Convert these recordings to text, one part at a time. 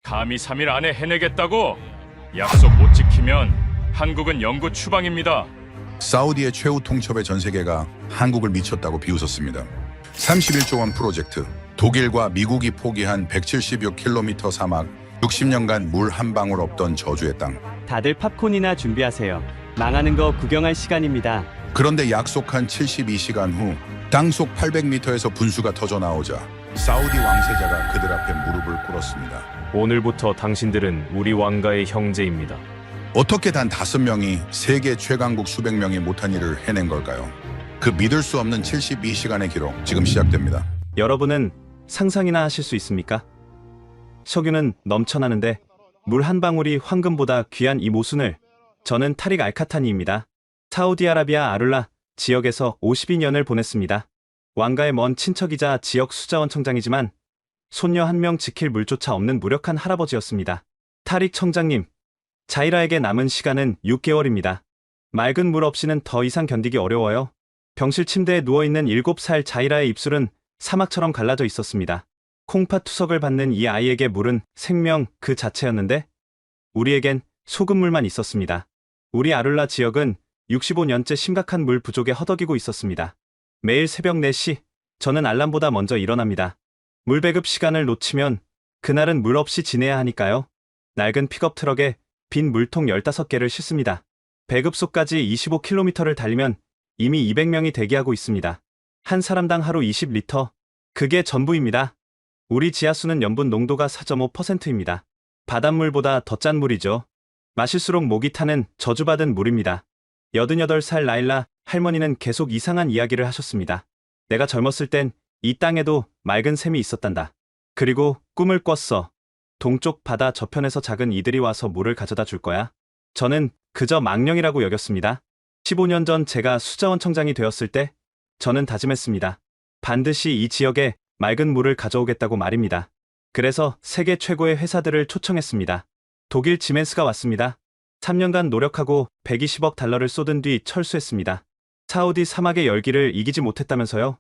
감히 3일 안에 해내겠다고? 약속 못 지키면 한국은 영구 추방입니다. 사우디의 최후 통첩의 전 세계가 한국을 미쳤다고 비웃었습니다. 31조 원 프로젝트, 독일과 미국이 포기한 170여 킬로미터 사막, 60년간 물 한 방울 없던 저주의 땅. 다들 팝콘이나 준비하세요. 망하는 거 구경할 시간입니다. 그런데 약속한 72시간 후 땅속 800m에서 분수가 터져 나오자 사우디 왕세자가 그들 앞에 무릎을 꿇었습니다. 오늘부터 당신들은 우리 왕가의 형제입니다. 어떻게 단 5명이 세계 최강국 수백 명이 못한 일을 해낸 걸까요? 그 믿을 수 없는 72시간의 기록 지금 시작됩니다. 여러분은 상상이나 하실 수 있습니까? 석유는 넘쳐나는데 물 한 방울이 황금보다 귀한 이 모순을. 저는 타릭 알카타니입니다. 사우디아라비아 아룰라 지역에서 52년을 보냈습니다. 왕가의 먼 친척이자 지역 수자원청장이지만 손녀 한 명 지킬 물조차 없는 무력한 할아버지였습니다. 타릭 청장님, 자이라에게 남은 시간은 6개월입니다. 맑은 물 없이는 더 이상 견디기 어려워요. 병실 침대에 누워있는 7살 자이라의 입술은 사막처럼 갈라져 있었습니다. 콩팥 투석을 받는 이 아이에게 물은 생명 그 자체였는데 우리에겐 소금물만 있었습니다. 우리 아룰라 지역은 65년째 심각한 물 부족에 허덕이고 있었습니다. 매일 새벽 4시, 저는 알람보다 먼저 일어납니다. 물 배급 시간을 놓치면 그날은 물 없이 지내야 하니까요. 낡은 픽업 트럭에 빈 물통 15개를 싣습니다. 배급소까지 25km를 달리면 이미 200명이 대기하고 있습니다. 한 사람당 하루 20리터. 그게 전부입니다. 우리 지하수는 염분 농도가 4.5%입니다. 바닷물보다 더 짠 물이죠. 마실수록 목이 타는 저주받은 물입니다. 88살 라일라 할머니는 계속 이상한 이야기를 하셨습니다. 내가 젊었을 땐 이 땅에도 맑은 샘이 있었단다. 그리고 꿈을 꿨어. 동쪽 바다 저편에서 작은 이들이 와서 물을 가져다 줄 거야. 저는 그저 망령이라고 여겼습니다. 15년 전 제가 수자원청장이 되었을 때 저는 다짐했습니다. 반드시 이 지역에 맑은 물을 가져오겠다고 말입니다. 그래서 세계 최고의 회사들을 초청했습니다. 독일 지멘스가 왔습니다. 3년간 노력하고 120억 달러를 쏟은 뒤 철수했습니다. 사우디 사막의 열기를 이기지 못했다면서요?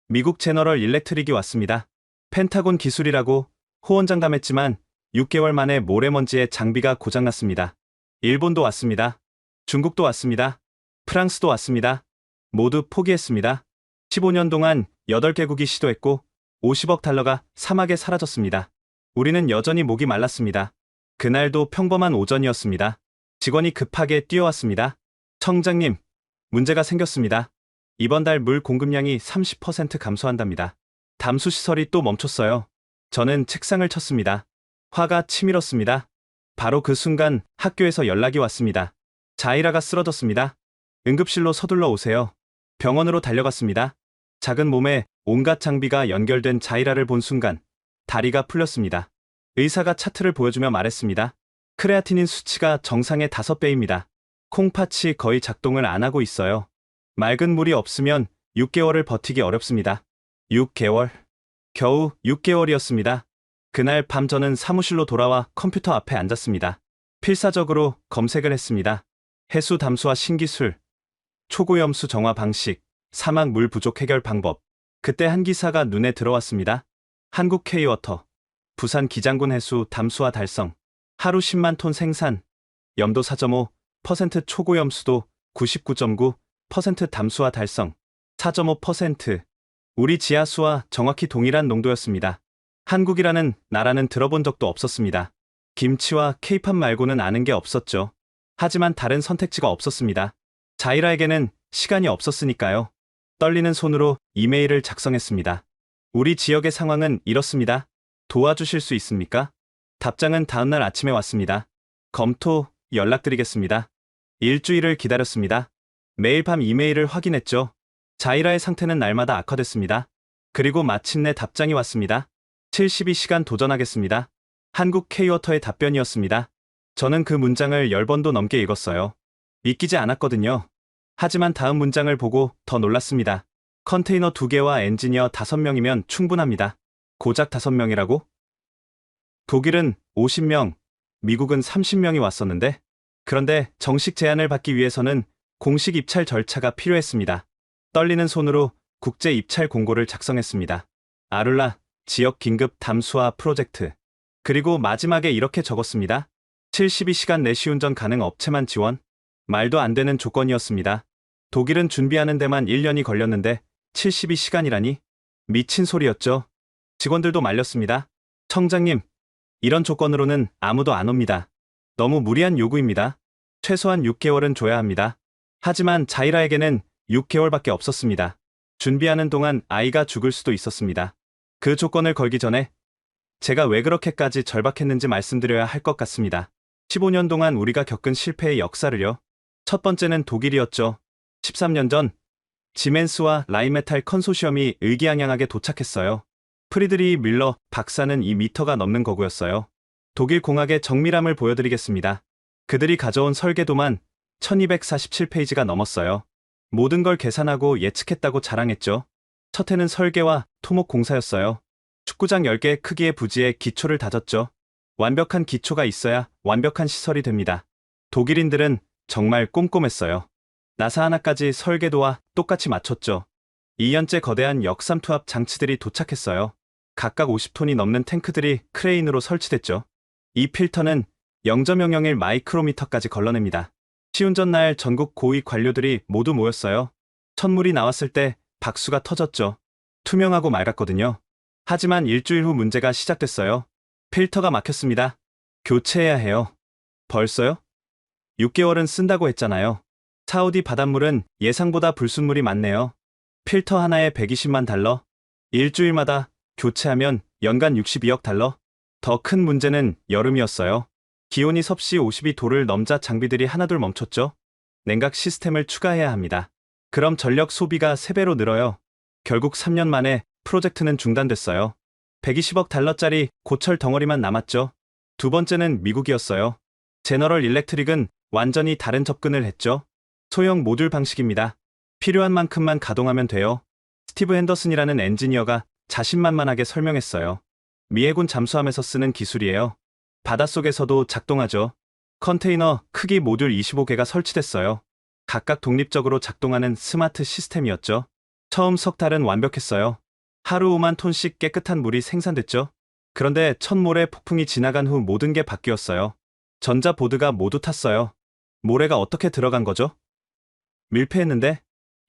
미국 제너럴 일렉트릭이 왔습니다. 펜타곤 기술이라고 호언장담했지만 6개월 만에 모래먼지에 장비가 고장났습니다. 일본도 왔습니다. 중국도 왔습니다. 프랑스도 왔습니다. 모두 포기했습니다. 15년 동안 8개국이 시도했고 50억 달러가 사막에 사라졌습니다. 우리는 여전히 목이 말랐습니다. 그날도 평범한 오전이었습니다. 직원이 급하게 뛰어왔습니다. 청장님, 문제가 생겼습니다. 이번 달 물 공급량이 30% 감소한답니다. 담수시설이 또 멈췄어요. 저는 책상을 쳤습니다. 화가 치밀었습니다. 바로 그 순간 학교에서 연락이 왔습니다. 자이라가 쓰러졌습니다. 응급실로 서둘러 오세요. 병원으로 달려갔습니다. 작은 몸에 온갖 장비가 연결된 자이라를 본 순간 다리가 풀렸습니다. 의사가 차트를 보여주며 말했습니다. 크레아티닌 수치가 정상의 5배입니다. 콩팥이 거의 작동을 안 하고 있어요. 맑은 물이 없으면 6개월을 버티기 어렵습니다. 6개월. 겨우 6개월이었습니다. 그날 밤 저는 사무실로 돌아와 컴퓨터 앞에 앉았습니다. 필사적으로 검색을 했습니다. 해수 담수화 신기술, 초고염수 정화 방식, 사막 물 부족 해결 방법. 그때 한 기사가 눈에 들어왔습니다. 한국 K워터, 부산 기장군 해수 담수화 달성, 하루 10만 톤 생산, 염도 4.5%, 초고염수도 99.9% 담수화 달성, 4.5%. 우리 지하수와 정확히 동일한 농도였습니다. 한국이라는 나라는 들어본 적도 없었습니다. 김치와 케이팝 말고는 아는 게 없었죠. 하지만 다른 선택지가 없었습니다. 자이라에게는 시간이 없었으니까요. 떨리는 손으로 이메일을 작성했습니다. 우리 지역의 상황은 이렇습니다. 도와주실 수 있습니까? 답장은 다음날 아침에 왔습니다. 검토 연락드리겠습니다. 일주일을 기다렸습니다. 매일 밤 이메일을 확인했죠. 자이라의 상태는 날마다 악화됐습니다. 그리고 마침내 답장이 왔습니다. 72시간 도전하겠습니다. 한국 K워터의 답변이었습니다. 저는 그 문장을 10번도 넘게 읽었어요. 믿기지 않았거든요. 하지만 다음 문장을 보고 더 놀랐습니다. 컨테이너 2개와 엔지니어 5명이면 충분합니다. 고작 5명이라고? 독일은 50명, 미국은 30명이 왔었는데, 그런데 정식 제안을 받기 위해서는 공식 입찰 절차가 필요했습니다. 떨리는 손으로 국제 입찰 공고를 작성했습니다. 아룰라 지역 긴급 담수화 프로젝트. 그리고 마지막에 이렇게 적었습니다. 72시간 내 시운전 가능 업체만 지원. 말도 안 되는 조건이었습니다. 독일은 준비하는 데만 1년이 걸렸는데 72시간이라니? 미친 소리였죠. 직원들도 말렸습니다. 청장님, 이런 조건으로는 아무도 안 옵니다. 너무 무리한 요구입니다. 최소한 6개월은 줘야 합니다. 하지만 자이라에게는 6개월밖에 없었습니다. 준비하는 동안 아이가 죽을 수도 있었습니다. 그 조건을 걸기 전에 제가 왜 그렇게까지 절박했는지 말씀드려야 할 것 같습니다. 15년 동안 우리가 겪은 실패의 역사를요. 첫 번째는 독일이었죠. 13년 전 지멘스와 라인메탈 컨소시엄이 의기양양하게 도착했어요. 프리드리히 밀러 박사는 2미터가 넘는 거구였어요. 독일 공학의 정밀함을 보여드리겠습니다. 그들이 가져온 설계도만 1247페이지가 넘었어요. 모든 걸 계산하고 예측했다고 자랑했죠. 첫 해는 설계와 토목 공사였어요. 축구장 10개 크기의 부지에 기초를 다졌죠. 완벽한 기초가 있어야 완벽한 시설이 됩니다. 독일인들은 정말 꼼꼼했어요. 나사 하나까지 설계도와 똑같이 맞췄죠. 2년째 거대한 역삼투압 장치들이 도착했어요. 각각 50톤이 넘는 탱크들이 크레인으로 설치됐죠. 이 필터는 0.001 마이크로미터까지 걸러냅니다. 시운전 날 전국 고위 관료들이 모두 모였어요. 첫물이 나왔을 때 박수가 터졌죠. 투명하고 맑았거든요. 하지만 일주일 후 문제가 시작됐어요. 필터가 막혔습니다. 교체해야 해요. 벌써요? 6개월은 쓴다고 했잖아요. 사우디 바닷물은 예상보다 불순물이 많네요. 필터 하나에 120만 달러. 일주일마다 교체하면 연간 62억 달러. 더 큰 문제는 여름이었어요. 기온이 섭씨 52도를 넘자 장비들이 하나둘 멈췄죠. 냉각 시스템을 추가해야 합니다. 그럼 전력 소비가 3배로 늘어요. 결국 3년 만에 프로젝트는 중단됐어요. 120억 달러짜리 고철 덩어리만 남았죠. 두 번째는 미국이었어요. 제너럴 일렉트릭은 완전히 다른 접근을 했죠. 소형 모듈 방식입니다. 필요한 만큼만 가동하면 돼요. 스티브 핸더슨이라는 엔지니어가 자신만만하게 설명했어요. 미해군 잠수함에서 쓰는 기술이에요. 바닷속에서도 작동하죠. 컨테이너 크기 모듈 25개가 설치됐어요. 각각 독립적으로 작동하는 스마트 시스템이었죠. 처음 석 달은 완벽했어요. 하루 5만 톤씩 깨끗한 물이 생산됐죠. 그런데 첫 모래 폭풍이 지나간 후 모든 게 바뀌었어요. 전자보드가 모두 탔어요. 모래가 어떻게 들어간 거죠? 밀폐했는데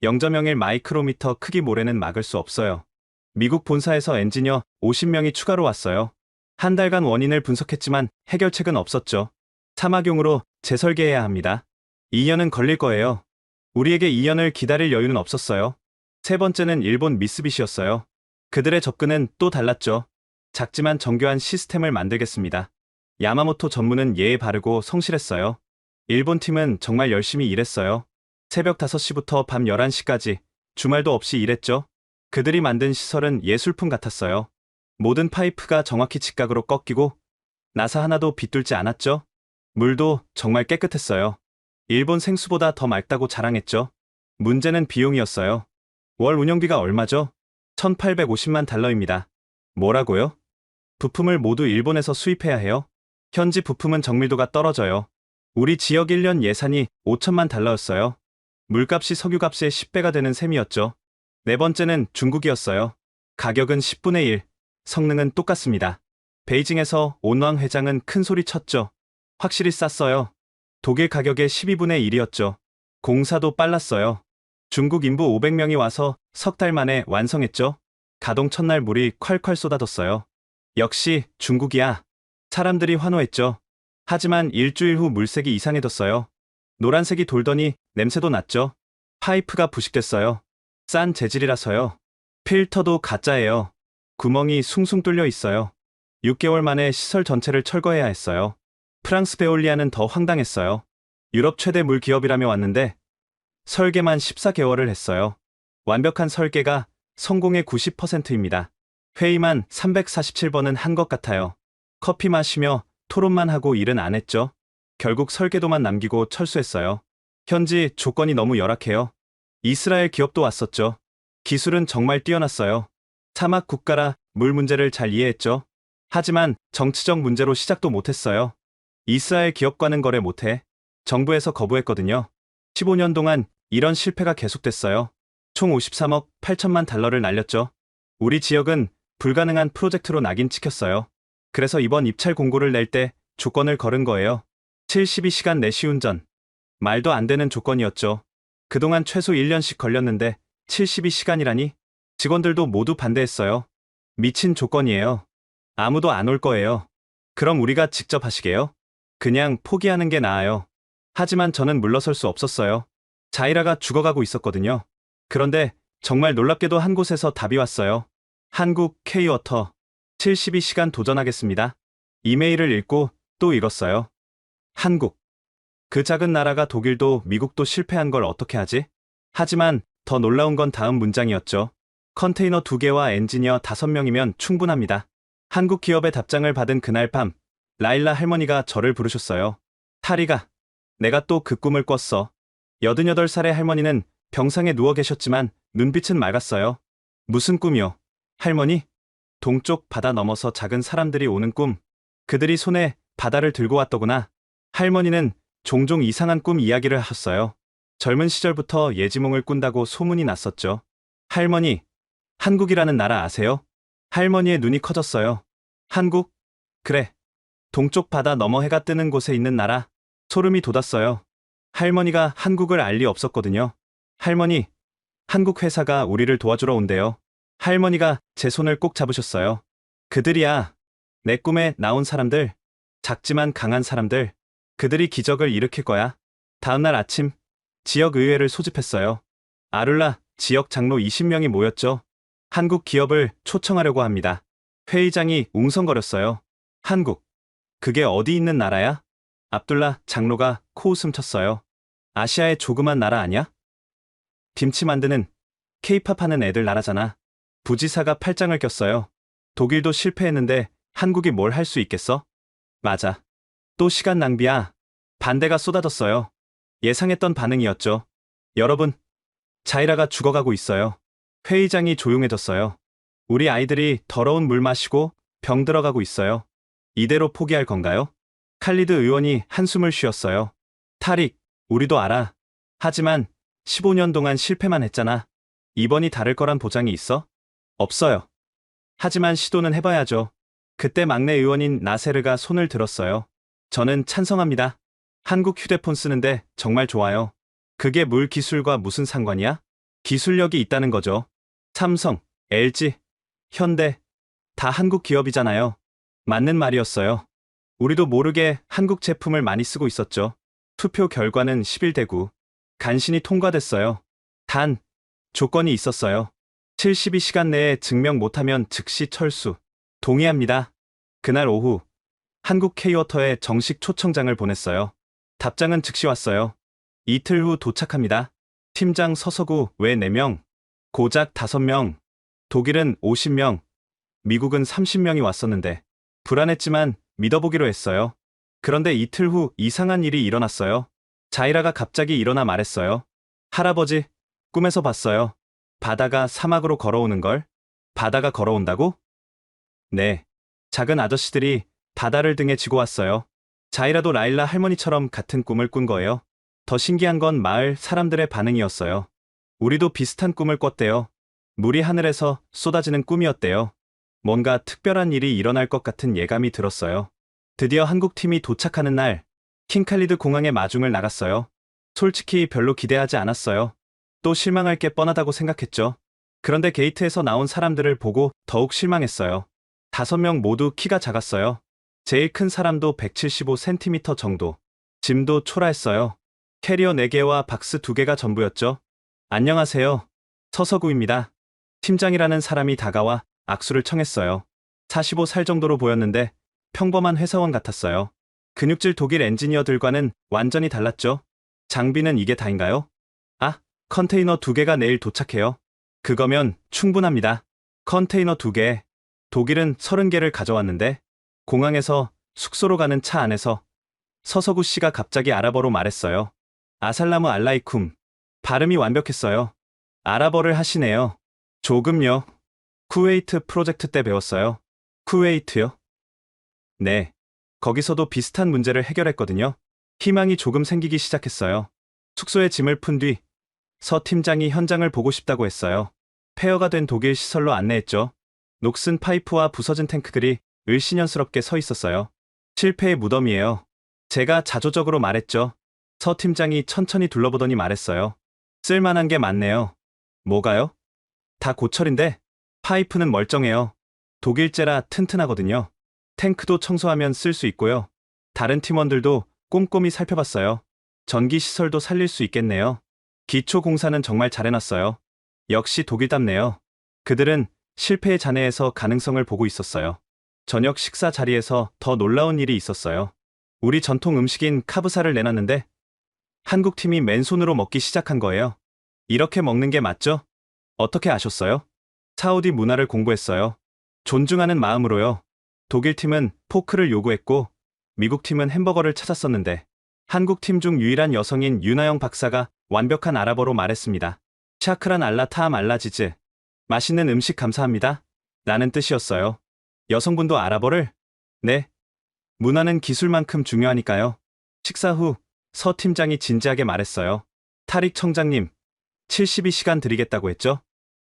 0.01 마이크로미터 크기 모래는 막을 수 없어요. 미국 본사에서 엔지니어 50명이 추가로 왔어요. 한 달간 원인을 분석했지만 해결책은 없었죠. 사막용으로 재설계해야 합니다. 2년은 걸릴 거예요. 우리에게 2년을 기다릴 여유는 없었어요. 세 번째는 일본 미쓰비시였어요. 그들의 접근은 또 달랐죠. 작지만 정교한 시스템을 만들겠습니다. 야마모토 전무는 예에 바르고 성실했어요. 일본 팀은 정말 열심히 일했어요. 새벽 5시부터 밤 11시까지 주말도 없이 일했죠. 그들이 만든 시설은 예술품 같았어요. 모든 파이프가 정확히 직각으로 꺾이고 나사 하나도 비뚤지 않았죠. 물도 정말 깨끗했어요. 일본 생수보다 더 맑다고 자랑했죠. 문제는 비용이었어요. 월 운영비가 얼마죠? 1,850만 달러입니다. 뭐라고요? 부품을 모두 일본에서 수입해야 해요? 현지 부품은 정밀도가 떨어져요. 우리 지역 1년 예산이 5천만 달러였어요. 물값이 석유값의 10배가 되는 셈이었죠. 네 번째는 중국이었어요. 가격은 10분의 1, 성능은 똑같습니다. 베이징에서 온왕 회장은 큰 소리 쳤죠. 확실히 쌌어요. 독일 가격의 12분의 1이었죠. 공사도 빨랐어요. 중국 인부 500명이 와서 석 달 만에 완성했죠. 가동 첫날 물이 콸콸 쏟아졌어요. 역시 중국이야. 사람들이 환호했죠. 하지만 일주일 후 물색이 이상해졌어요. 노란색이 돌더니 냄새도 났죠. 파이프가 부식됐어요. 싼 재질이라서요. 필터도 가짜예요. 구멍이 숭숭 뚫려 있어요. 6개월 만에 시설 전체를 철거해야 했어요. 프랑스 베올리아는 더 황당했어요. 유럽 최대 물 기업이라며 왔는데 설계만 14개월을 했어요. 완벽한 설계가 성공의 90%입니다. 회의만 347번은 한 것 같아요. 커피 마시며 토론만 하고 일은 안 했죠. 결국 설계도만 남기고 철수했어요. 현지 조건이 너무 열악해요. 이스라엘 기업도 왔었죠. 기술은 정말 뛰어났어요. 사막 국가라 물 문제를 잘 이해했죠. 하지만 정치적 문제로 시작도 못했어요. 이스라엘 기업과는 거래 못해. 정부에서 거부했거든요. 15년 동안 이런 실패가 계속됐어요. 총 53억 8천만 달러를 날렸죠. 우리 지역은 불가능한 프로젝트로 낙인 찍혔어요. 그래서 이번 입찰 공고를 낼 때 조건을 걸은 거예요. 72시간 내시 운전. 말도 안 되는 조건이었죠. 그동안 최소 1년씩 걸렸는데 72시간이라니? 직원들도 모두 반대했어요. 미친 조건이에요. 아무도 안 올 거예요. 그럼 우리가 직접 하시게요? 그냥 포기하는 게 나아요. 하지만 저는 물러설 수 없었어요. 자이라가 죽어가고 있었거든요. 그런데 정말 놀랍게도 한 곳에서 답이 왔어요. 한국 K-워터 72시간 도전하겠습니다. 이메일을 읽고 또 읽었어요. 한국. 그 작은 나라가 독일도 미국도 실패한 걸 어떻게 하지? 하지만 더 놀라운 건 다음 문장이었죠. 컨테이너 2개와 엔지니어 5명이면 충분합니다. 한국 기업의 답장을 받은 그날 밤, 라일라 할머니가 저를 부르셨어요. 타리가, 내가 또 그 꿈을 꿨어. 88살의 할머니는 병상에 누워 계셨지만 눈빛은 맑았어요. 무슨 꿈이요? 할머니? 동쪽 바다 넘어서 작은 사람들이 오는 꿈. 그들이 손에 바다를 들고 왔더구나. 할머니는 종종 이상한 꿈 이야기를 하셨어요. 젊은 시절부터 예지몽을 꾼다고 소문이 났었죠. 할머니, 한국이라는 나라 아세요? 할머니의 눈이 커졌어요. 한국? 그래. 동쪽 바다 너머 해가 뜨는 곳에 있는 나라. 소름이 돋았어요. 할머니가 한국을 알 리 없었거든요. 할머니, 한국 회사가 우리를 도와주러 온대요. 할머니가 제 손을 꼭 잡으셨어요. 그들이야. 내 꿈에 나온 사람들. 작지만 강한 사람들. 그들이 기적을 일으킬 거야. 다음날 아침, 지역의회를 소집했어요. 아룰라 지역 장로 20명이 모였죠. 한국 기업을 초청하려고 합니다. 회의장이 웅성거렸어요. 한국. 그게 어디 있는 나라야? 압둘라 장로가 코웃음 쳤어요. 아시아의 조그만 나라 아냐? 김치 만드는 케이팝 하는 애들 나라잖아. 부지사가 팔짱을 꼈어요. 독일도 실패했는데 한국이 뭘 할 수 있겠어? 맞아. 또 시간 낭비야. 반대가 쏟아졌어요. 예상했던 반응이었죠. 여러분, 자이라가 죽어가고 있어요. 회의장이 조용해졌어요. 우리 아이들이 더러운 물 마시고 병 들어가고 있어요. 이대로 포기할 건가요? 칼리드 의원이 한숨을 쉬었어요. 타릭, 우리도 알아. 하지만 15년 동안 실패만 했잖아. 이번이 다를 거란 보장이 있어? 없어요. 하지만 시도는 해봐야죠. 그때 막내 의원인 나세르가 손을 들었어요. 저는 찬성합니다. 한국 휴대폰 쓰는데 정말 좋아요. 그게 물 기술과 무슨 상관이야? 기술력이 있다는 거죠. 삼성, LG, 현대, 다 한국 기업이잖아요. 맞는 말이었어요. 우리도 모르게 한국 제품을 많이 쓰고 있었죠. 투표 결과는 11대 9. 간신히 통과됐어요. 단, 조건이 있었어요. 72시간 내에 증명 못하면 즉시 철수. 동의합니다. 그날 오후, 한국 K-워터에 정식 초청장을 보냈어요. 답장은 즉시 왔어요. 이틀 후 도착합니다. 팀장 서서구 외 4명, 고작 5명, 독일은 50명, 미국은 30명이 왔었는데 불안했지만 믿어보기로 했어요. 그런데 이틀 후 이상한 일이 일어났어요. 자이라가 갑자기 일어나 말했어요. 할아버지, 꿈에서 봤어요. 바다가 사막으로 걸어오는 걸? 바다가 걸어온다고? 네. 작은 아저씨들이 바다를 등에 지고 왔어요. 자이라도 라일라 할머니처럼 같은 꿈을 꾼 거예요. 더 신기한 건 마을 사람들의 반응이었어요. 우리도 비슷한 꿈을 꿨대요. 물이 하늘에서 쏟아지는 꿈이었대요. 뭔가 특별한 일이 일어날 것 같은 예감이 들었어요. 드디어 한국팀이 도착하는 날, 킹칼리드 공항에 마중을 나갔어요. 솔직히 별로 기대하지 않았어요. 또 실망할 게 뻔하다고 생각했죠. 그런데 게이트에서 나온 사람들을 보고 더욱 실망했어요. 5명 모두 키가 작았어요. 제일 큰 사람도 175cm 정도. 짐도 초라했어요. 캐리어 4개와 박스 2개가 전부였죠. 안녕하세요. 서서구입니다. 팀장이라는 사람이 다가와 악수를 청했어요. 45살 정도로 보였는데 평범한 회사원 같았어요. 근육질 독일 엔지니어들과는 완전히 달랐죠. 장비는 이게 다인가요? 아, 컨테이너 2개가 내일 도착해요. 그거면 충분합니다. 컨테이너 2개. 독일은 30개를 가져왔는데 공항에서 숙소로 가는 차 안에서 서서구 씨가 갑자기 아랍어로 말했어요. 아살라무 알라이쿰. 발음이 완벽했어요. 아랍어를 하시네요. 조금요. 쿠웨이트 프로젝트 때 배웠어요. 쿠웨이트요? 네. 거기서도 비슷한 문제를 해결했거든요. 희망이 조금 생기기 시작했어요. 숙소에 짐을 푼 뒤 서 팀장이 현장을 보고 싶다고 했어요. 폐허가 된 독일 시설로 안내했죠. 녹슨 파이프와 부서진 탱크들이 을씨년스럽게 서 있었어요. 실패의 무덤이에요. 제가 자조적으로 말했죠. 서 팀장이 천천히 둘러보더니 말했어요. 쓸만한 게 많네요. 뭐가요? 다 고철인데 파이프는 멀쩡해요. 독일제라 튼튼하거든요. 탱크도 청소하면 쓸 수 있고요. 다른 팀원들도 꼼꼼히 살펴봤어요. 전기 시설도 살릴 수 있겠네요. 기초 공사는 정말 잘해놨어요. 역시 독일답네요. 그들은 실패의 잔해에서 가능성을 보고 있었어요. 저녁 식사 자리에서 더 놀라운 일이 있었어요. 우리 전통 음식인 카브사를 내놨는데 한국 팀이 맨손으로 먹기 시작한 거예요. 이렇게 먹는 게 맞죠? 어떻게 아셨어요? 사우디 문화를 공부했어요. 존중하는 마음으로요. 독일 팀은 포크를 요구했고 미국 팀은 햄버거를 찾았었는데 한국 팀 중 유일한 여성인 윤하영 박사가 완벽한 아랍어로 말했습니다. 샤크란 알라 타암 알라지즈. 맛있는 음식 감사합니다. 라는 뜻이었어요. 여성분도 아랍어를? 네. 문화는 기술만큼 중요하니까요. 식사 후 서 팀장이 진지하게 말했어요. 타릭 청장님, 72시간 드리겠다고 했죠?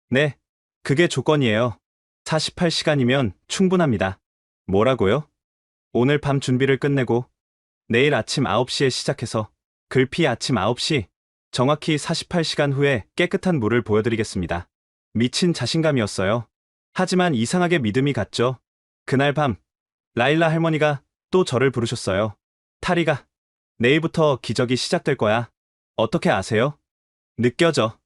네. 그게 조건이에요. 48시간이면 충분합니다. 뭐라고요? 오늘 밤 준비를 끝내고 내일 아침 9시에 시작해서 글피 아침 9시, 정확히 48시간 후에 깨끗한 물을 보여드리겠습니다. 미친 자신감이었어요. 하지만 이상하게 믿음이 갔죠. 그날 밤 라일라 할머니가 또 저를 부르셨어요. 타리가, 내일부터 기적이 시작될 거야. 어떻게 아세요? 느껴져.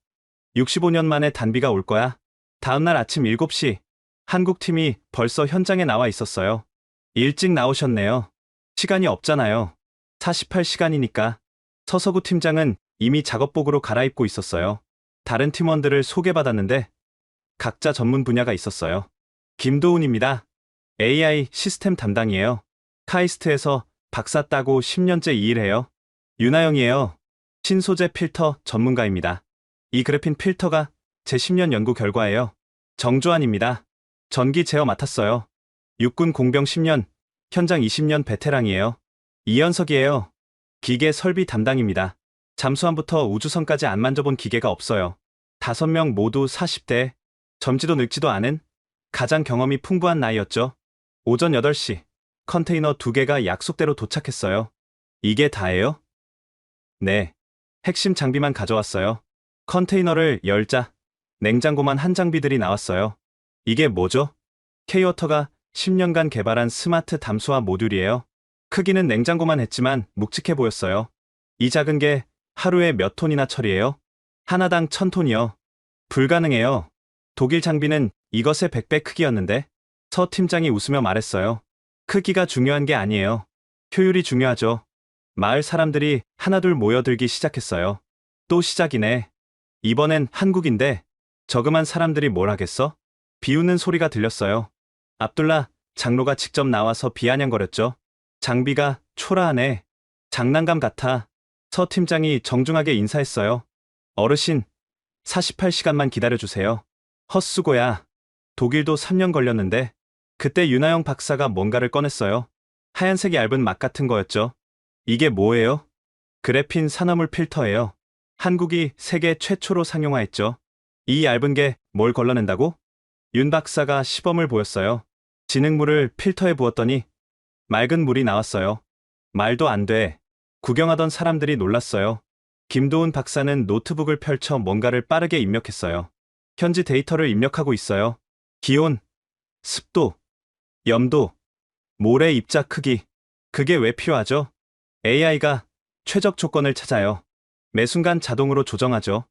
65년 만에 단비가 올 거야. 다음날 아침 7시, 한국팀이 벌써 현장에 나와 있었어요. 일찍 나오셨네요. 시간이 없잖아요. 48시간이니까. 서서구 팀장은 이미 작업복으로 갈아입고 있었어요. 다른 팀원들을 소개받았는데 각자 전문 분야가 있었어요. 김도훈입니다. AI 시스템 담당이에요. 카이스트에서 박사 따고 10년째 이 일해요. 윤하영이에요. 신소재 필터 전문가입니다. 이 그래핀 필터가 제 10년 연구 결과예요. 정조환입니다. 전기 제어 맡았어요. 육군 공병 10년, 현장 20년 베테랑이에요. 이현석이에요. 기계 설비 담당입니다. 잠수함부터 우주선까지 안 만져본 기계가 없어요. 5명 모두 40대, 젊지도 늙지도 않은 가장 경험이 풍부한 나이였죠. 오전 8시, 컨테이너 2개가 약속대로 도착했어요. 이게 다예요? 네. 핵심 장비만 가져왔어요. 컨테이너를 열자 냉장고만 한 장비들이 나왔어요. 이게 뭐죠? K-워터가 10년간 개발한 스마트 담수화 모듈이에요. 크기는 냉장고만 했지만 묵직해 보였어요. 이 작은 게 하루에 몇 톤이나 처리해요? 하나당 1000톤이요. 불가능해요. 독일 장비는 이것의 100배 크기였는데 서 팀장이 웃으며 말했어요. 크기가 중요한 게 아니에요. 효율이 중요하죠. 마을 사람들이 하나둘 모여들기 시작했어요. 또 시작이네. 이번엔 한국인데 저금한 사람들이 뭘 하겠어? 비웃는 소리가 들렸어요. 압둘라 장로가 직접 나와서 비아냥거렸죠. 장비가 초라하네. 장난감 같아. 서 팀장이 정중하게 인사했어요. 어르신, 48시간만 기다려주세요. 헛수고야. 독일도 3년 걸렸는데 그때 윤하영 박사가 뭔가를 꺼냈어요. 하얀색 얇은 막 같은 거였죠. 이게 뭐예요? 그래핀 산화물 필터예요. 한국이 세계 최초로 상용화했죠. 이 얇은 게 뭘 걸러낸다고? 윤 박사가 시범을 보였어요. 진흙물을 필터에 부었더니 맑은 물이 나왔어요. 말도 안 돼. 구경하던 사람들이 놀랐어요. 김도훈 박사는 노트북을 펼쳐 뭔가를 빠르게 입력했어요. 현지 데이터를 입력하고 있어요. 기온, 습도, 염도, 모래 입자 크기. 그게 왜 필요하죠? AI가 최적 조건을 찾아요. 매 순간 자동으로 조정하죠.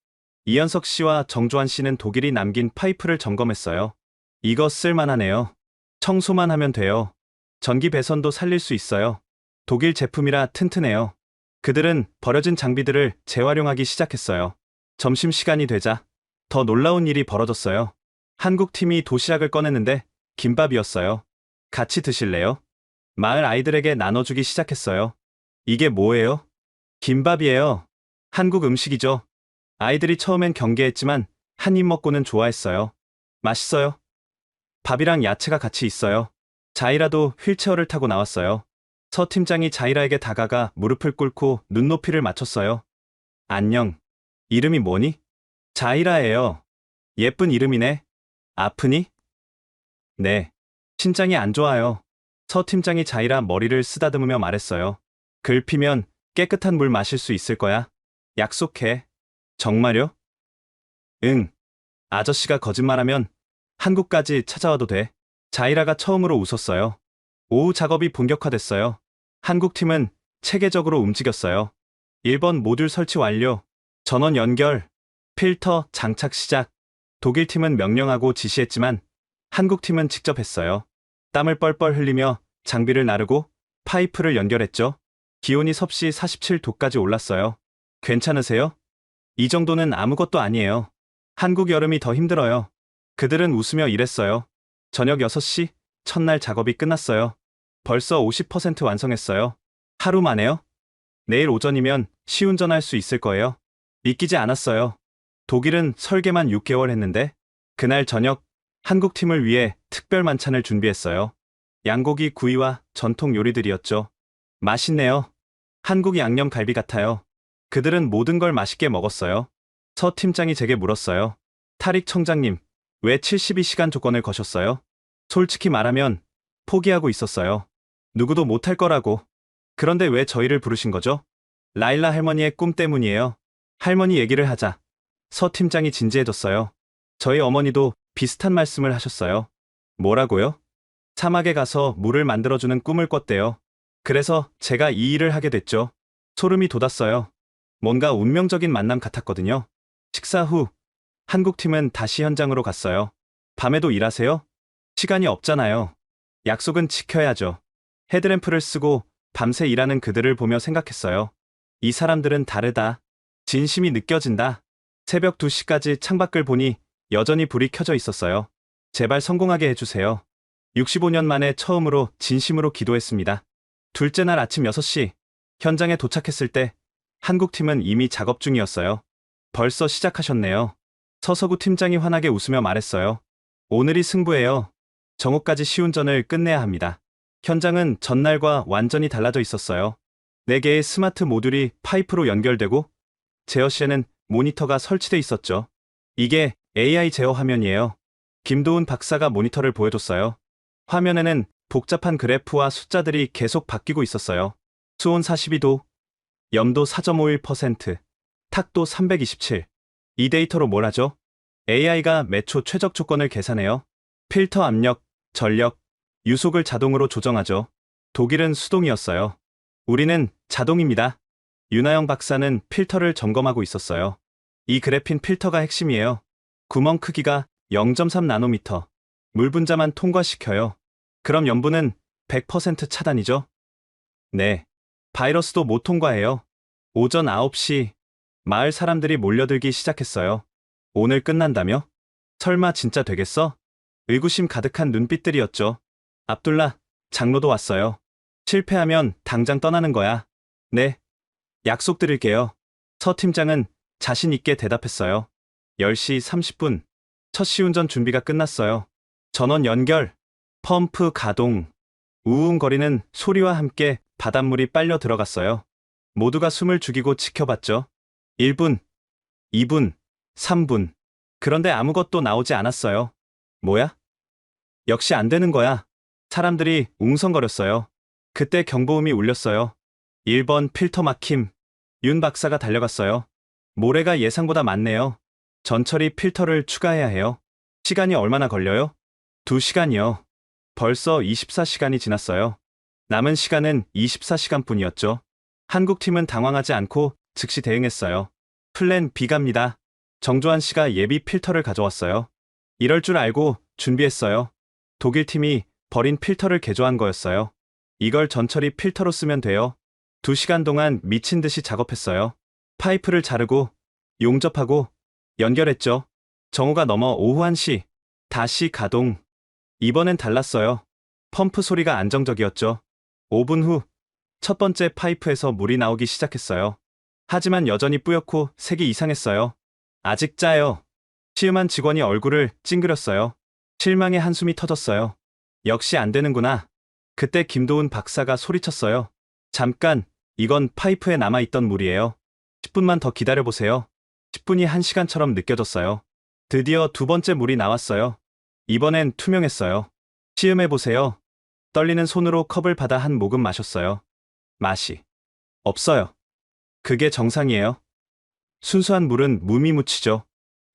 이현석 씨와 정조환 씨는 독일이 남긴 파이프를 점검했어요. 이거 쓸만하네요. 청소만 하면 돼요. 전기 배선도 살릴 수 있어요. 독일 제품이라 튼튼해요. 그들은 버려진 장비들을 재활용하기 시작했어요. 점심시간이 되자 더 놀라운 일이 벌어졌어요. 한국 팀이 도시락을 꺼냈는데 김밥이었어요. 같이 드실래요? 마을 아이들에게 나눠주기 시작했어요. 이게 뭐예요? 김밥이에요. 한국 음식이죠. 아이들이 처음엔 경계했지만 한 입 먹고는 좋아했어요. 맛있어요. 밥이랑 야채가 같이 있어요. 자이라도 휠체어를 타고 나왔어요. 서 팀장이 자이라에게 다가가 무릎을 꿇고 눈높이를 맞췄어요. 안녕. 이름이 뭐니? 자이라예요. 예쁜 이름이네. 아프니? 네. 신장이 안 좋아요. 서 팀장이 자이라 머리를 쓰다듬으며 말했어요. 글 피면 깨끗한 물 마실 수 있을 거야. 약속해. 정말요? 응. 아저씨가 거짓말하면 한국까지 찾아와도 돼. 자이라가 처음으로 웃었어요. 오후 작업이 본격화됐어요. 한국팀은 체계적으로 움직였어요. 1번 모듈 설치 완료. 전원 연결. 필터 장착 시작. 독일팀은 명령하고 지시했지만 한국팀은 직접 했어요. 땀을 뻘뻘 흘리며 장비를 나르고 파이프를 연결했죠. 기온이 섭씨 47도까지 올랐어요. 괜찮으세요? 이 정도는 아무것도 아니에요. 한국 여름이 더 힘들어요. 그들은 웃으며 일했어요. 저녁 6시, 첫날 작업이 끝났어요. 벌써 50% 완성했어요. 하루 만에요? 내일 오전이면 시운전할 수 있을 거예요. 믿기지 않았어요. 독일은 설계만 6개월 했는데 그날 저녁 한국팀을 위해 특별 만찬을 준비했어요. 양고기 구이와 전통 요리들이었죠. 맛있네요. 한국 양념 갈비 같아요. 그들은 모든 걸 맛있게 먹었어요. 서 팀장이 제게 물었어요. 타릭 청장님, 왜 72시간 조건을 거셨어요? 솔직히 말하면 포기하고 있었어요. 누구도 못할 거라고. 그런데 왜 저희를 부르신 거죠? 라일라 할머니의 꿈 때문이에요. 할머니 얘기를 하자. 서 팀장이 진지해졌어요. 저희 어머니도 비슷한 말씀을 하셨어요. 뭐라고요? 사막에 가서 물을 만들어주는 꿈을 꿨대요. 그래서 제가 이 일을 하게 됐죠. 소름이 돋았어요. 뭔가 운명적인 만남 같았거든요. 식사 후 한국팀은 다시 현장으로 갔어요. 밤에도 일하세요? 시간이 없잖아요. 약속은 지켜야죠. 헤드램프를 쓰고 밤새 일하는 그들을 보며 생각했어요. 이 사람들은 다르다. 진심이 느껴진다. 새벽 2시까지 창밖을 보니 여전히 불이 켜져 있었어요. 제발 성공하게 해주세요. 65년 만에 처음으로 진심으로 기도했습니다. 둘째 날 아침 6시, 현장에 도착했을 때 한국팀은 이미 작업 중이었어요. 벌써 시작하셨네요. 서서구 팀장이 환하게 웃으며 말했어요. 오늘이 승부예요. 정오까지 시운전을 끝내야 합니다. 현장은 전날과 완전히 달라져 있었어요. 4개의 스마트 모듈이 파이프로 연결되고 제어실에는 모니터가 설치돼 있었죠. 이게 AI 제어 화면이에요. 김도훈 박사가 모니터를 보여줬어요. 화면에는 복잡한 그래프와 숫자들이 계속 바뀌고 있었어요. 수온 42도, 염도 4.51%, 탁도 327. 이 데이터로 뭘 하죠? AI가 매초 최적 조건을 계산해요. 필터 압력, 전력, 유속을 자동으로 조정하죠. 독일은 수동이었어요. 우리는 자동입니다. 윤하영 박사는 필터를 점검하고 있었어요. 이 그래핀 필터가 핵심이에요. 구멍 크기가 0.3 나노미터. 물 분자만 통과시켜요. 그럼 염분은 100% 차단이죠? 네. 바이러스도 못 통과해요. 오전 9시 마을 사람들이 몰려들기 시작했어요. 오늘 끝난다며? 설마 진짜 되겠어? 의구심 가득한 눈빛들이었죠. 압둘라, 장로도 왔어요. 실패하면 당장 떠나는 거야. 네. 약속드릴게요. 서 팀장은 자신 있게 대답했어요. 10시 30분. 첫 시운전 준비가 끝났어요. 전원 연결, 펌프 가동, 우웅거리는 소리와 함께 바닷물이 빨려 들어갔어요. 모두가 숨을 죽이고 지켜봤죠. 1분, 2분, 3분. 그런데 아무것도 나오지 않았어요. 뭐야? 역시 안 되는 거야. 사람들이 웅성거렸어요. 그때 경보음이 울렸어요. 1번 필터 막힘. 윤 박사가 달려갔어요. 모래가 예상보다 많네요. 전처리 필터를 추가해야 해요. 시간이 얼마나 걸려요? 2시간이요. 벌써 24시간이 지났어요. 남은 시간은 24시간뿐이었죠. 한국팀은 당황하지 않고 즉시 대응했어요. 플랜 B 갑니다. 정조한 씨가 예비 필터를 가져왔어요. 이럴 줄 알고 준비했어요. 독일팀이 버린 필터를 개조한 거였어요. 이걸 전처리 필터로 쓰면 돼요. 2시간 동안 미친 듯이 작업했어요. 파이프를 자르고 용접하고 연결했죠. 정오가 넘어 오후 1시. 다시 가동. 이번엔 달랐어요. 펌프 소리가 안정적이었죠. 5분 후 첫 번째 파이프에서 물이 나오기 시작했어요. 하지만 여전히 뿌옇고 색이 이상했어요. 아직 짜요. 시음한 직원이 얼굴을 찡그렸어요. 실망의 한숨이 터졌어요. 역시 안 되는구나. 그때 김도훈 박사가 소리쳤어요. 잠깐, 이건 파이프에 남아있던 물이에요. 10분만 더 기다려보세요. 10분이 1시간처럼 느껴졌어요. 드디어 두 번째 물이 나왔어요. 이번엔 투명했어요. 시음해보세요. 떨리는 손으로 컵을 받아 한 모금 마셨어요. 맛이 없어요. 그게 정상이에요. 순수한 물은 무미무치죠.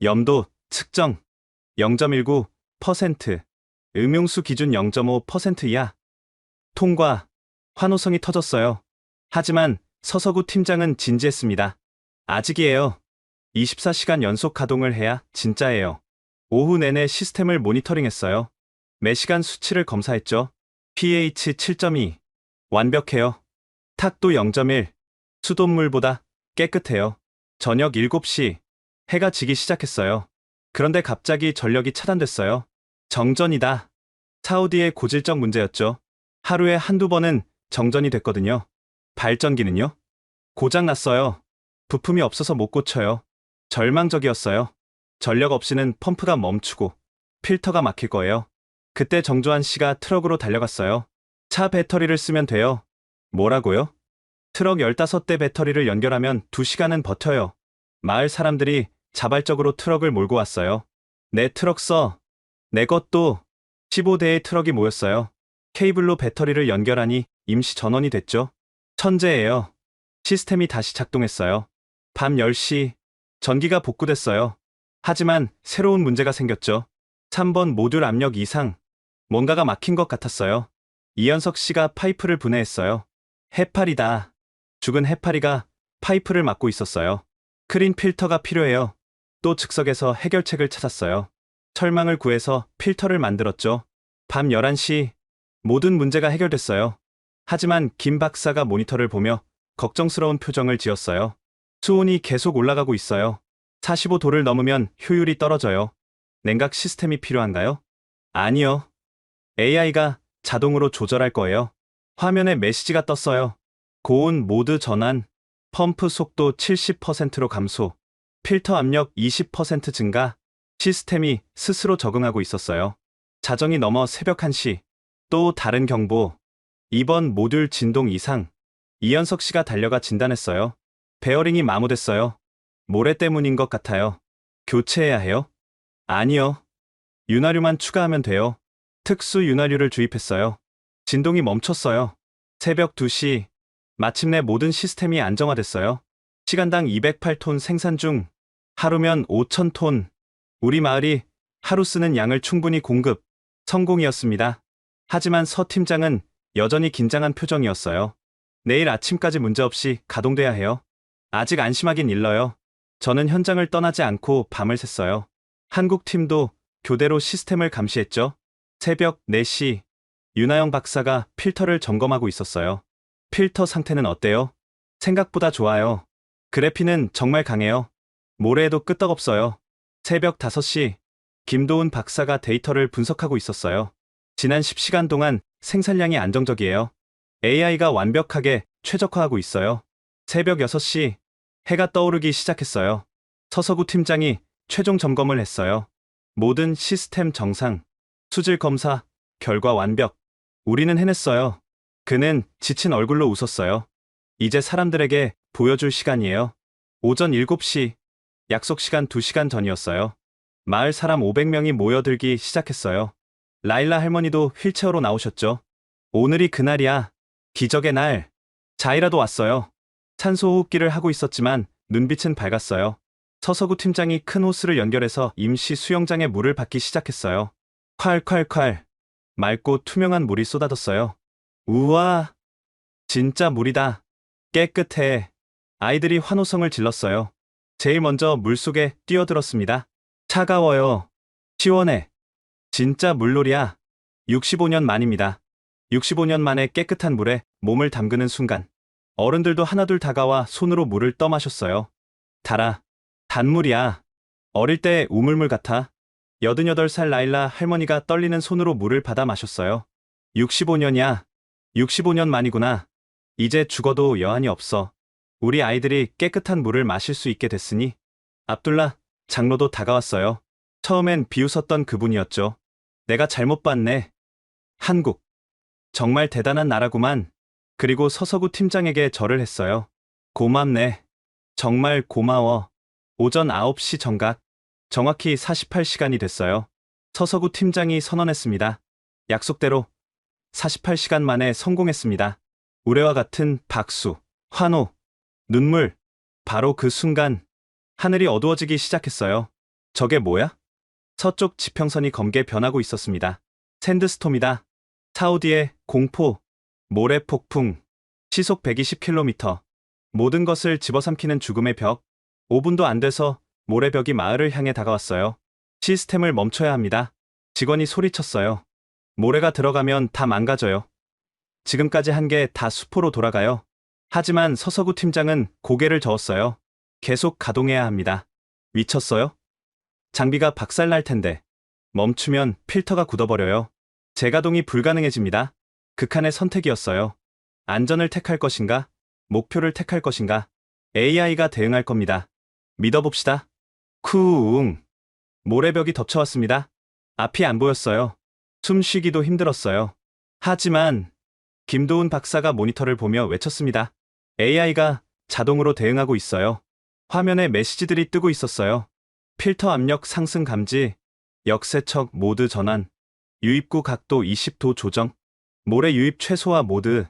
염도 측정 0.19%, 음용수 기준 0.5% 이하. 통과, 환호성이 터졌어요. 하지만 서서구 팀장은 진지했습니다. 아직이에요. 24시간 연속 가동을 해야 진짜예요. 오후 내내 시스템을 모니터링했어요. 매시간 수치를 검사했죠. pH 7.2. 완벽해요. 탁도 0.1. 수돗물보다 깨끗해요. 저녁 7시. 해가 지기 시작했어요. 그런데 갑자기 전력이 차단됐어요. 정전이다. 사우디의 고질적 문제였죠. 하루에 한두 번은 정전이 됐거든요. 발전기는요? 고장났어요. 부품이 없어서 못 고쳐요. 절망적이었어요. 전력 없이는 펌프가 멈추고 필터가 막힐 거예요. 그때 정조한 씨가 트럭으로 달려갔어요. 차 배터리를 쓰면 돼요. 뭐라고요? 트럭 15대 배터리를 연결하면 2시간은 버텨요. 마을 사람들이 자발적으로 트럭을 몰고 왔어요. 내 트럭 써. 내 것도. 15대의 트럭이 모였어요. 케이블로 배터리를 연결하니 임시 전원이 됐죠. 천재예요. 시스템이 다시 작동했어요. 밤 10시. 전기가 복구됐어요. 하지만 새로운 문제가 생겼죠. 3번 모듈 압력 이상. 뭔가가 막힌 것 같았어요. 이현석 씨가 파이프를 분해했어요. 해파리다. 죽은 해파리가 파이프를 막고 있었어요. 크린 필터가 필요해요. 또 즉석에서 해결책을 찾았어요. 철망을 구해서 필터를 만들었죠. 밤 11시. 모든 문제가 해결됐어요. 하지만 김 박사가 모니터를 보며 걱정스러운 표정을 지었어요. 수온이 계속 올라가고 있어요. 45도를 넘으면 효율이 떨어져요. 냉각 시스템이 필요한가요? 아니요. AI가 자동으로 조절할 거예요. 화면에 메시지가 떴어요. 고온 모드 전환, 펌프 속도 70%로 감소, 필터 압력 20% 증가. 시스템이 스스로 적응하고 있었어요. 자정이 넘어 새벽 1시. 또 다른 경보. 2번 모듈 진동 이상. 이현석 씨가 달려가 진단했어요. 베어링이 마모됐어요. 모래 때문인 것 같아요. 교체해야 해요? 아니요. 윤활유만 추가하면 돼요. 특수 윤활유를 주입했어요. 진동이 멈췄어요. 새벽 2시. 마침내 모든 시스템이 안정화됐어요. 시간당 208톤 생산 중. 하루면 5,000톤. 우리 마을이 하루 쓰는 양을 충분히 공급. 성공이었습니다. 하지만 서 팀장은 여전히 긴장한 표정이었어요. 내일 아침까지 문제없이 가동돼야 해요. 아직 안심하긴 일러요. 저는 현장을 떠나지 않고 밤을 샜어요. 한국 팀도 교대로 시스템을 감시했죠. 새벽 4시. 윤하영 박사가 필터를 점검하고 있었어요. 필터 상태는 어때요? 생각보다 좋아요. 그래피는 정말 강해요. 모래에도 끄떡없어요. 새벽 5시. 김도훈 박사가 데이터를 분석하고 있었어요. 지난 10시간 동안 생산량이 안정적이에요. AI가 완벽하게 최적화하고 있어요. 새벽 6시. 해가 떠오르기 시작했어요. 서서구 팀장이 최종 점검을 했어요. 모든 시스템 정상. 수질 검사. 결과 완벽. 우리는 해냈어요. 그는 지친 얼굴로 웃었어요. 이제 사람들에게 보여줄 시간이에요. 오전 7시. 약속 시간 2시간 전이었어요. 마을 사람 500명이 모여들기 시작했어요. 라일라 할머니도 휠체어로 나오셨죠. 오늘이 그날이야. 기적의 날. 자이라도 왔어요. 산소호흡기를 하고 있었지만 눈빛은 밝았어요. 서서구 팀장이 큰 호스를 연결해서 임시 수영장에 물을 받기 시작했어요. 콸콸콸. 맑고 투명한 물이 쏟아졌어요. 우와. 진짜 물이다. 깨끗해. 아이들이 환호성을 질렀어요. 제일 먼저 물속에 뛰어들었습니다. 차가워요. 시원해. 진짜 물놀이야. 65년 만입니다. 65년 만에 깨끗한 물에 몸을 담그는 순간. 어른들도 하나둘 다가와 손으로 물을 떠마셨어요. 달아. 단물이야. 어릴 때 우물물 같아. 88살 라일라 할머니가 떨리는 손으로 물을 받아 마셨어요. 65년이야. 65년 만이구나. 이제 죽어도 여한이 없어. 우리 아이들이 깨끗한 물을 마실 수 있게 됐으니. 압둘라 장로도 다가왔어요. 처음엔 비웃었던 그분이었죠. 내가 잘못 봤네. 한국. 정말 대단한 나라구만. 그리고 서서구 팀장에게 절을 했어요. 고맙네. 정말 고마워. 오전 9시 정각. 정확히 48시간이 됐어요. 서서구 팀장이 선언했습니다. 약속대로 48시간 만에 성공했습니다. 우레와 같은 박수, 환호, 눈물. 바로 그 순간 하늘이 어두워지기 시작했어요. 저게 뭐야? 서쪽 지평선이 검게 변하고 있었습니다. 샌드스톰이다. 사우디의 공포, 모래 폭풍, 시속 120km. 모든 것을 집어삼키는 죽음의 벽. 5분도 안 돼서 모래벽이 마을을 향해 다가왔어요. 시스템을 멈춰야 합니다. 직원이 소리쳤어요. 모래가 들어가면 다 망가져요. 지금까지 한 게 다 수포로 돌아가요. 하지만 서서구 팀장은 고개를 저었어요. 계속 가동해야 합니다. 미쳤어요? 장비가 박살날 텐데. 멈추면 필터가 굳어버려요. 재가동이 불가능해집니다. 극한의 선택이었어요. 안전을 택할 것인가? 목표를 택할 것인가? AI가 대응할 겁니다. 믿어봅시다. 쿠웅. 모래벽이 덮쳐왔습니다. 앞이 안 보였어요. 숨 쉬기도 힘들었어요. 하지만 김도훈 박사가 모니터를 보며 외쳤습니다. AI가 자동으로 대응하고 있어요. 화면에 메시지들이 뜨고 있었어요. 필터 압력 상승 감지, 역세척 모드 전환, 유입구 각도 20도 조정, 모래 유입 최소화 모드.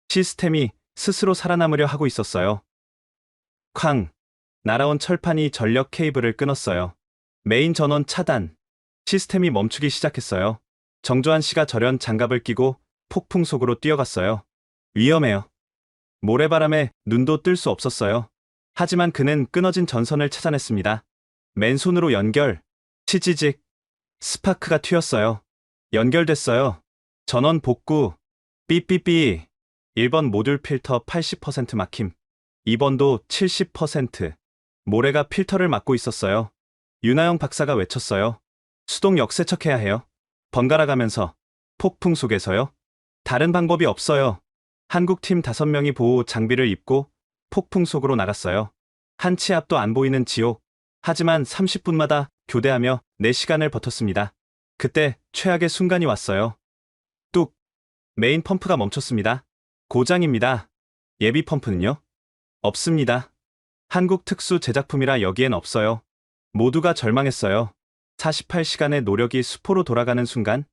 시스템이 스스로 살아남으려 하고 있었어요. 쾅! 날아온 철판이 전력 케이블을 끊었어요. 메인 전원 차단. 시스템이 멈추기 시작했어요. 정조한 씨가 절연 장갑을 끼고 폭풍 속으로 뛰어갔어요. 위험해요. 모래바람에 눈도 뜰 수 없었어요. 하지만 그는 끊어진 전선을 찾아냈습니다. 맨손으로 연결. 치지직. 스파크가 튀었어요. 연결됐어요. 전원 복구. 삐삐삐. 1번 모듈 필터 80% 막힘. 2번도 70%. 모래가 필터를 막고 있었어요. 윤하영 박사가 외쳤어요. 수동 역세척해야 해요. 번갈아 가면서. 폭풍 속에서요. 다른 방법이 없어요. 한국팀 5명이 보호 장비를 입고 폭풍 속으로 나갔어요. 한 치 앞도 안 보이는 지옥. 하지만 30분마다 교대하며 4시간을 버텼습니다. 그때 최악의 순간이 왔어요. 뚝. 메인 펌프가 멈췄습니다. 고장입니다. 예비 펌프는요? 없습니다. 한국 특수 제작품이라 여기엔 없어요. 모두가 절망했어요. 48시간의 노력이 수포로 돌아가는 순간.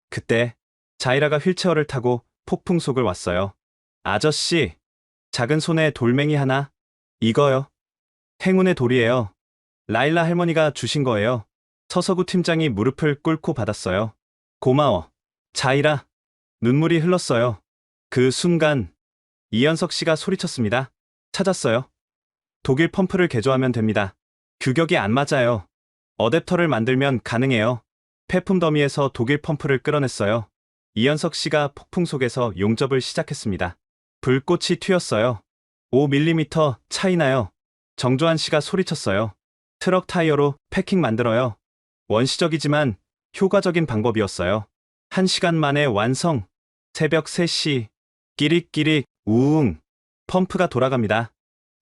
그때 자이라가 휠체어를 타고 폭풍 속을 왔어요. 아저씨, 작은 손에 돌멩이 하나. 이거요. 행운의 돌이에요. 라일라 할머니가 주신 거예요. 서서구 팀장이 무릎을 꿇고 받았어요. 고마워. 자이라. 눈물이 흘렀어요. 그 순간 이현석 씨가 소리쳤습니다. 찾았어요. 독일 펌프를 개조하면 됩니다. 규격이 안 맞아요. 어댑터를 만들면 가능해요. 폐품 더미에서 독일 펌프를 끌어냈어요. 이현석 씨가 폭풍 속에서 용접을 시작했습니다. 불꽃이 튀었어요. 5mm 차이나요. 정조한 씨가 소리쳤어요. 트럭 타이어로 패킹 만들어요. 원시적이지만 효과적인 방법이었어요. 1시간 만에 완성. 새벽 3시. 끼릭끼릭 우웅. 펌프가 돌아갑니다.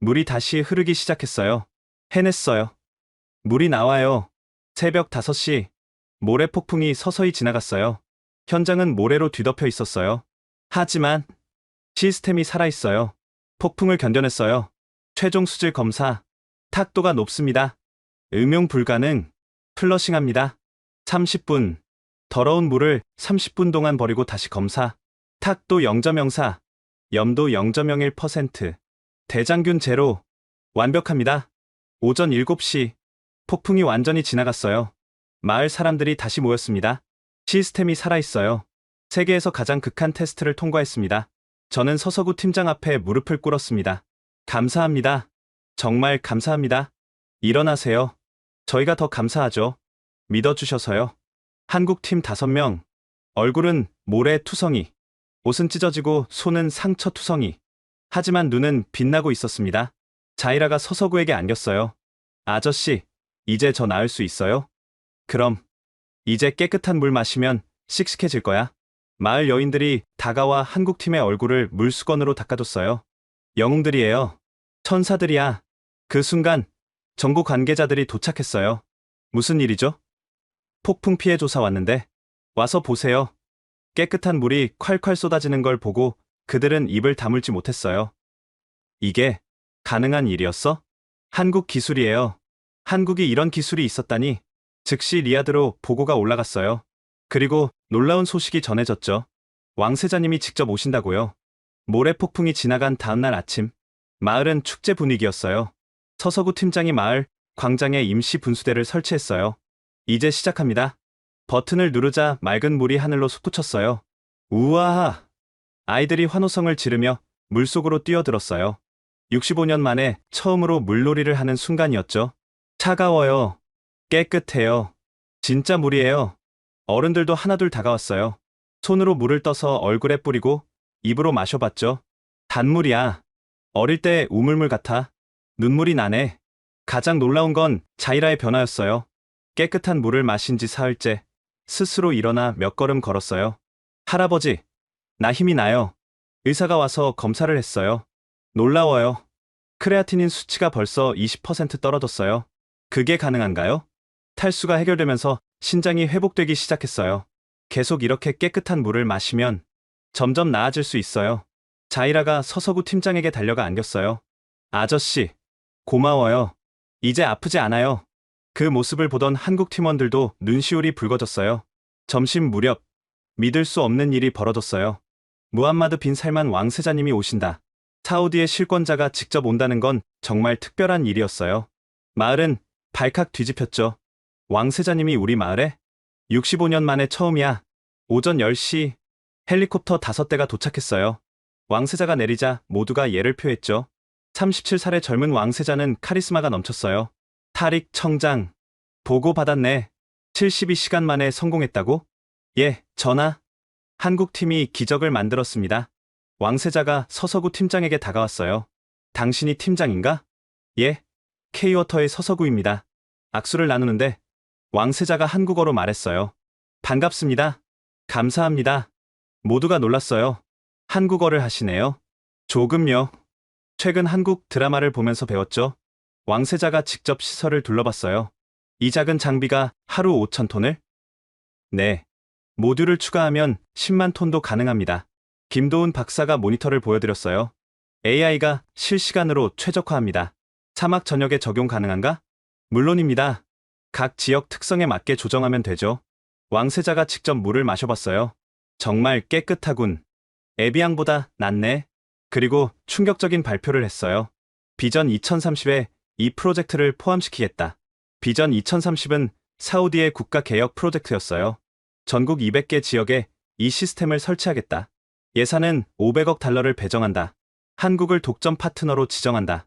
물이 다시 흐르기 시작했어요. 해냈어요. 물이 나와요. 새벽 5시. 모래 폭풍이 서서히 지나갔어요. 현장은 모래로 뒤덮여 있었어요. 하지만 시스템이 살아있어요. 폭풍을 견뎌냈어요. 최종 수질 검사. 탁도가 높습니다. 음용 불가능. 플러싱합니다. 30분. 더러운 물을 30분 동안 버리고 다시 검사. 탁도 0.04. 염도 0.01%. 대장균 제로. 완벽합니다. 오전 7시. 폭풍이 완전히 지나갔어요. 마을 사람들이 다시 모였습니다. 시스템이 살아있어요. 세계에서 가장 극한 테스트를 통과했습니다. 저는 서서구 팀장 앞에 무릎을 꿇었습니다. 감사합니다. 정말 감사합니다. 일어나세요. 저희가 더 감사하죠. 믿어주셔서요. 한국팀 5명. 얼굴은 모래 투성이. 옷은 찢어지고 손은 상처 투성이. 하지만 눈은 빛나고 있었습니다. 자이라가 서서구에게 안겼어요. 아저씨, 이제 저 나을 수 있어요? 그럼. 이제 깨끗한 물 마시면 씩씩해질 거야. 마을 여인들이 다가와 한국팀의 얼굴을 물수건으로 닦아줬어요. 영웅들이에요. 천사들이야. 그 순간 정부 관계자들이 도착했어요. 무슨 일이죠? 폭풍 피해 조사 왔는데. 와서 보세요. 깨끗한 물이 콸콸 쏟아지는 걸 보고 그들은 입을 다물지 못했어요. 이게 가능한 일이었어? 한국 기술이에요. 한국이 이런 기술이 있었다니. 즉시 리야드로 보고가 올라갔어요. 그리고 놀라운 소식이 전해졌죠. 왕세자님이 직접 오신다고요. 모래 폭풍이 지나간 다음날 아침, 마을은 축제 분위기였어요. 서서구 팀장이 마을 광장에 임시 분수대를 설치했어요. 이제 시작합니다. 버튼을 누르자 맑은 물이 하늘로 솟구쳤어요. 우와! 아이들이 환호성을 지르며 물속으로 뛰어들었어요. 65년 만에 처음으로 물놀이를 하는 순간이었죠. 차가워요. 깨끗해요. 진짜 물이에요. 어른들도 하나둘 다가왔어요. 손으로 물을 떠서 얼굴에 뿌리고 입으로 마셔봤죠. 단물이야. 어릴 때 우물물 같아. 눈물이 나네. 가장 놀라운 건 자이라의 변화였어요. 깨끗한 물을 마신 지 사흘째 스스로 일어나 몇 걸음 걸었어요. 할아버지, 나 힘이 나요. 의사가 와서 검사를 했어요. 놀라워요. 크레아티닌 수치가 벌써 20% 떨어졌어요. 그게 가능한가요? 탈수가 해결되면서 신장이 회복되기 시작했어요. 계속 이렇게 깨끗한 물을 마시면 점점 나아질 수 있어요. 자이라가 서서구 팀장에게 달려가 안겼어요. 아저씨, 고마워요. 이제 아프지 않아요. 그 모습을 보던 한국 팀원들도 눈시울이 붉어졌어요. 점심 무렵, 믿을 수 없는 일이 벌어졌어요. 무함마드 빈 살만 왕세자님이 오신다. 사우디의 실권자가 직접 온다는 건 정말 특별한 일이었어요. 마을은 발칵 뒤집혔죠. 왕세자님이 우리 마을에? 65년 만에 처음이야. 오전 10시 헬리콥터 5대가 도착했어요. 왕세자가 내리자 모두가 예를 표했죠. 37살의 젊은 왕세자는 카리스마가 넘쳤어요. 타릭 청장, 보고 받았네. 72시간 만에 성공했다고? 예, 전하. 한국 팀이 기적을 만들었습니다. 왕세자가 서서구 팀장에게 다가왔어요. 당신이 팀장인가? 예, K워터의 서서구입니다. 악수를 나누는데 왕세자가 한국어로 말했어요. 반갑습니다. 감사합니다. 모두가 놀랐어요. 한국어를 하시네요. 조금요. 최근 한국 드라마를 보면서 배웠죠. 왕세자가 직접 시설을 둘러봤어요. 이 작은 장비가 하루 5,000톤을? 네. 모듈을 추가하면 10만 톤도 가능합니다. 김도훈 박사가 모니터를 보여드렸어요. AI가 실시간으로 최적화합니다. 사막 전역에 적용 가능한가? 물론입니다. 각 지역 특성에 맞게 조정하면 되죠. 왕세자가 직접 물을 마셔봤어요. 정말 깨끗하군. 에비앙보다 낫네. 그리고 충격적인 발표를 했어요. 비전 2030에 이 프로젝트를 포함시키겠다. 비전 2030은 사우디의 국가 개혁 프로젝트였어요. 전국 200개 지역에 이 시스템을 설치하겠다. 예산은 500억 달러를 배정한다. 한국을 독점 파트너로 지정한다.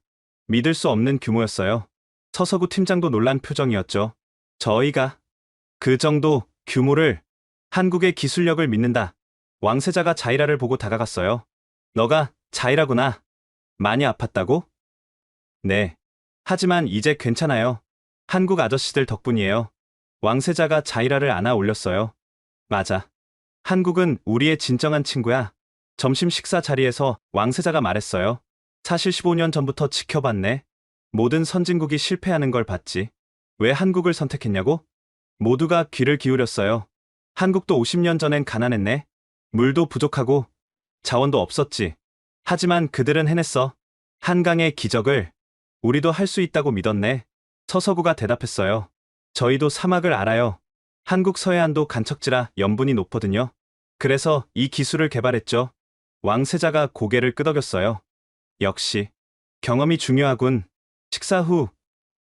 믿을 수 없는 규모였어요. 서서구 팀장도 놀란 표정이었죠. 저희가 그 정도 규모를 한국의 기술력을 믿는다. 왕세자가 자이라를 보고 다가갔어요. 너가 자이라구나. 많이 아팠다고? 네. 하지만 이제 괜찮아요. 한국 아저씨들 덕분이에요. 왕세자가 자이라를 안아 올렸어요. 맞아. 한국은 우리의 진정한 친구야. 점심 식사 자리에서 왕세자가 말했어요. 사실 15년 전부터 지켜봤네. 모든 선진국이 실패하는 걸 봤지. 왜 한국을 선택했냐고? 모두가 귀를 기울였어요. 한국도 50년 전엔 가난했네. 물도 부족하고 자원도 없었지. 하지만 그들은 해냈어. 한강의 기적을 우리도 할 수 있다고 믿었네. 서서구가 대답했어요. 저희도 사막을 알아요. 한국 서해안도 간척지라 염분이 높거든요. 그래서 이 기술을 개발했죠. 왕세자가 고개를 끄덕였어요. 역시 경험이 중요하군. 식사 후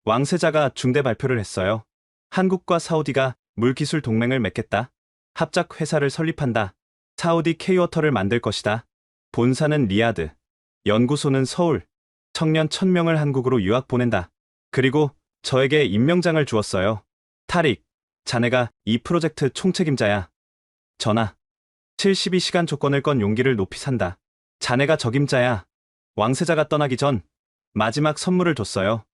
왕세자가 중대 발표를 했어요. 한국과 사우디가 물기술 동맹을 맺겠다. 합작 회사를 설립한다. 사우디 K워터를 만들 것이다. 본사는 리야드, 연구소는 서울, 청년 1000명을 한국으로 유학 보낸다. 그리고 저에게 임명장을 주었어요. 타릭, 자네가 이 프로젝트 총책임자야. 전하, 72시간 조건을 건 용기를 높이 산다. 자네가 적임자야. 왕세자가 떠나기 전 마지막 선물을 줬어요.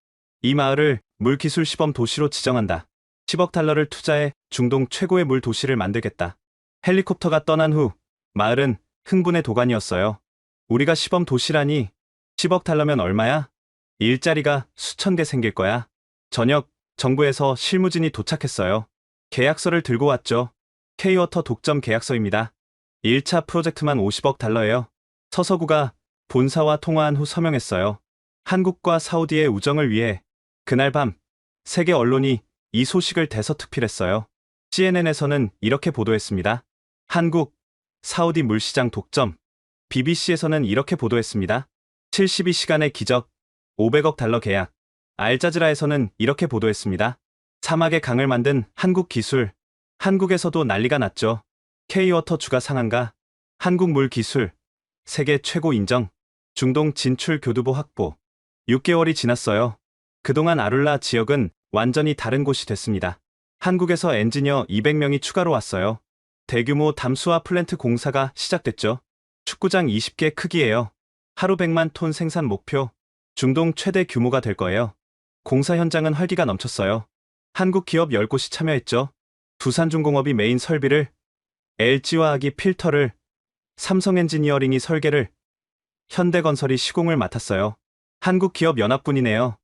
이 마을을 물기술 시범 도시로 지정한다. 10억 달러를 투자해 중동 최고의 물 도시를 만들겠다. 헬리콥터가 떠난 후 마을은 흥분의 도가니였어요. 우리가 시범 도시라니 10억 달러면 얼마야? 일자리가 수천 개 생길 거야. 저녁 정부에서 실무진이 도착했어요. 계약서를 들고 왔죠. K워터 독점 계약서입니다. 1차 프로젝트만 50억 달러예요. 서서구가 본사와 통화한 후 서명했어요. 한국과 사우디의 우정을 위해. 그날 밤 세계 언론이 이 소식을 대서특필했어요. CNN에서는 이렇게 보도했습니다. 한국, 사우디 물시장 독점. BBC에서는 이렇게 보도했습니다. 72시간의 기적, 500억 달러 계약. 알자지라에서는 이렇게 보도했습니다. 사막의 강을 만든 한국 기술. 한국에서도 난리가 났죠. K-워터 주가 상한가, 한국 물 기술, 세계 최고 인정, 중동 진출 교두보 확보. 6개월이 지났어요. 그동안 아룰라 지역은 완전히 다른 곳이 됐습니다. 한국에서 엔지니어 200명이 추가로 왔어요. 대규모 담수화 플랜트 공사가 시작됐죠. 축구장 20개 크기예요. 하루 100만 톤 생산 목표. 중동 최대 규모가 될 거예요. 공사 현장은 활기가 넘쳤어요. 한국 기업 10곳이 참여했죠. 두산중공업이 메인 설비를, LG화학이 필터를, 삼성엔지니어링이 설계를, 현대건설이 시공을 맡았어요. 한국 기업 연합군이네요.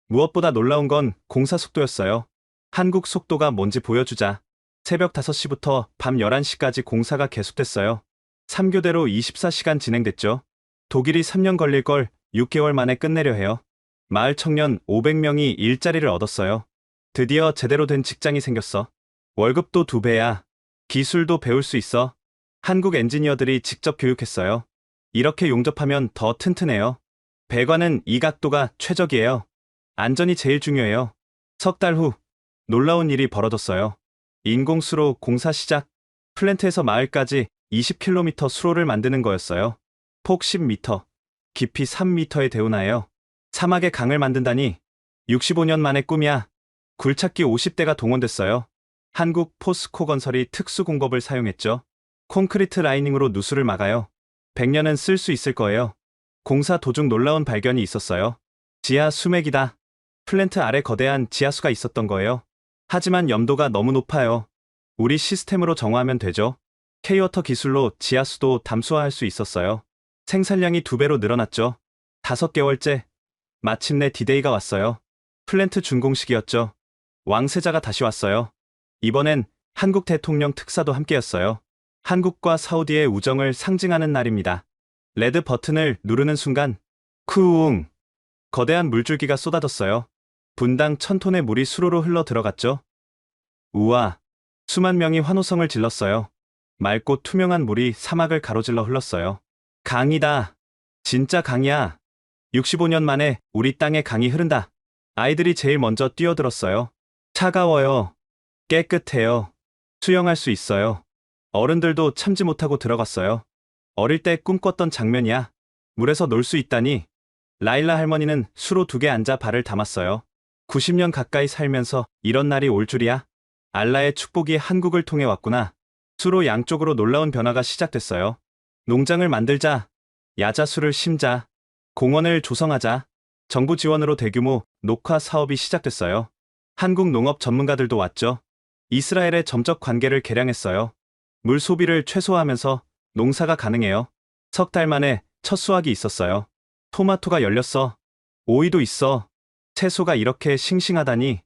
무엇보다 놀라운 건 공사 속도였어요. 한국 속도가 뭔지 보여주자. 새벽 5시부터 밤 11시까지 공사가 계속됐어요. 3교대로 24시간 진행됐죠. 독일이 3년 걸릴 걸 6개월 만에 끝내려 해요. 마을 청년 500명이 일자리를 얻었어요. 드디어 제대로 된 직장이 생겼어. 월급도 2배야. 기술도 배울 수 있어. 한국 엔지니어들이 직접 교육했어요. 이렇게 용접하면 더 튼튼해요. 배관은 이 각도가 최적이에요. 안전이 제일 중요해요. 석 달 후 놀라운 일이 벌어졌어요. 인공수로 공사 시작. 플랜트에서 마을까지 20km 수로를 만드는 거였어요. 폭 10m, 깊이 3m의 대운하예요. 사막의 강을 만든다니 65년 만의 꿈이야. 굴착기 50대가 동원됐어요. 한국 포스코 건설이 특수공법을 사용했죠. 콘크리트 라이닝으로 누수를 막아요. 100년은 쓸 수 있을 거예요. 공사 도중 놀라운 발견이 있었어요. 지하 수맥이다. 플랜트 아래 거대한 지하수가 있었던 거예요. 하지만 염도가 너무 높아요. 우리 시스템으로 정화하면 되죠. K-워터 기술로 지하수도 담수화할 수 있었어요. 생산량이 2배로 늘어났죠. 5개월째. 마침내 디데이가 왔어요. 플랜트 준공식이었죠. 왕세자가 다시 왔어요. 이번엔 한국 대통령 특사도 함께였어요. 한국과 사우디의 우정을 상징하는 날입니다. 레드 버튼을 누르는 순간 쿠웅! 거대한 물줄기가 쏟아졌어요. 분당 1000톤의 물이 수로로 흘러 들어갔죠. 우와! 수만 명이 환호성을 질렀어요. 맑고 투명한 물이 사막을 가로질러 흘렀어요. 강이다. 진짜 강이야. 65년 만에 우리 땅에 강이 흐른다. 아이들이 제일 먼저 뛰어들었어요. 차가워요. 깨끗해요. 수영할 수 있어요. 어른들도 참지 못하고 들어갔어요. 어릴 때 꿈꿨던 장면이야. 물에서 놀 수 있다니. 라일라 할머니는 수로 2개 앉아 발을 담았어요. 90년 가까이 살면서 이런 날이 올 줄이야. 알라의 축복이 한국을 통해 왔구나. 수로 양쪽으로 놀라운 변화가 시작됐어요. 농장을 만들자. 야자수를 심자. 공원을 조성하자. 정부 지원으로 대규모 녹화 사업이 시작됐어요. 한국 농업 전문가들도 왔죠. 이스라엘의 점적 관계를 개량했어요. 물 소비를 최소화하면서 농사가 가능해요. 석 달 만에 첫 수확이 있었어요. 토마토가 열렸어. 오이도 있어. 채소가 이렇게 싱싱하다니.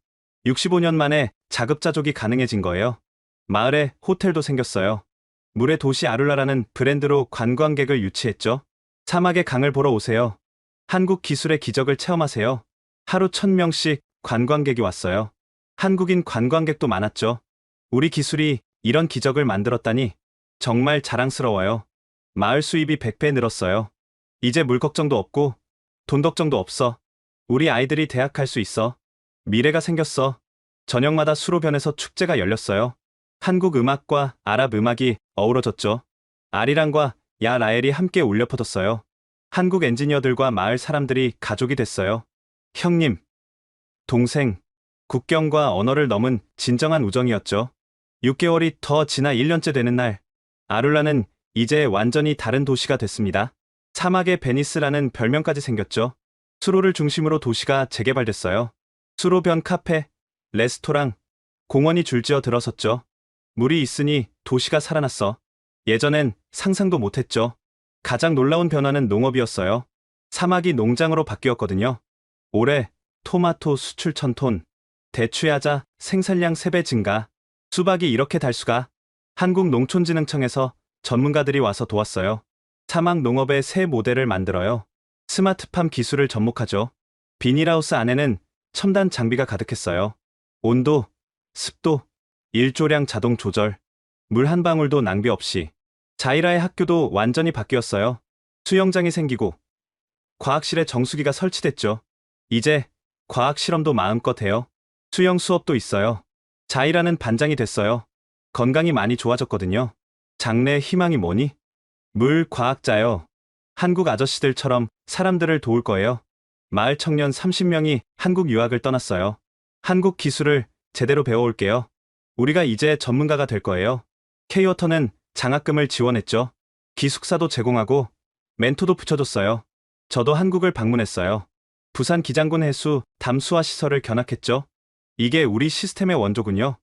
65년 만에 자급자족이 가능해진 거예요. 마을에 호텔도 생겼어요. 물의 도시 아룰라라는 브랜드로 관광객을 유치했죠. 사막의 강을 보러 오세요. 한국 기술의 기적을 체험하세요. 하루 1000명씩 관광객이 왔어요. 한국인 관광객도 많았죠. 우리 기술이 이런 기적을 만들었다니 정말 자랑스러워요. 마을 수입이 100배 늘었어요. 이제 물 걱정도 없고 돈 걱정도 없어. 우리 아이들이 대학 갈 수 있어. 미래가 생겼어. 저녁마다 수로변에서 축제가 열렸어요. 한국 음악과 아랍 음악이 어우러졌죠. 아리랑과 야 라엘이 함께 울려 퍼졌어요. 한국 엔지니어들과 마을 사람들이 가족이 됐어요. 형님, 동생, 국경과 언어를 넘은 진정한 우정이었죠. 6개월이 더 지나 1년째 되는 날, 아룰라는 이제 완전히 다른 도시가 됐습니다. 사막의 베니스라는 별명까지 생겼죠. 수로를 중심으로 도시가 재개발됐어요. 수로변 카페, 레스토랑, 공원이 줄지어 들어섰죠. 물이 있으니 도시가 살아났어. 예전엔 상상도 못했죠. 가장 놀라운 변화는 농업이었어요. 사막이 농장으로 바뀌었거든요. 올해 토마토 수출 1000톤, 대추야자 생산량 3배 증가, 수박이 이렇게 달 수가. 한국농촌진흥청에서 전문가들이 와서 도왔어요. 사막 농업의 새 모델을 만들어요. 스마트팜 기술을 접목하죠. 비닐하우스 안에는 첨단 장비가 가득했어요. 온도, 습도, 일조량 자동 조절, 물 한 방울도 낭비 없이. 자이라의 학교도 완전히 바뀌었어요. 수영장이 생기고 과학실에 정수기가 설치됐죠. 이제 과학 실험도 마음껏 해요. 수영 수업도 있어요. 자이라는 반장이 됐어요. 건강이 많이 좋아졌거든요. 장래의 희망이 뭐니? 물 과학자요. 한국 아저씨들처럼 사람들을 도울 거예요. 마을 청년 30명이 한국 유학을 떠났어요. 한국 기술을 제대로 배워올게요. 우리가 이제 전문가가 될 거예요. K워터는 장학금을 지원했죠. 기숙사도 제공하고 멘토도 붙여줬어요. 저도 한국을 방문했어요. 부산 기장군 해수 담수화 시설을 견학했죠. 이게 우리 시스템의 원조군요.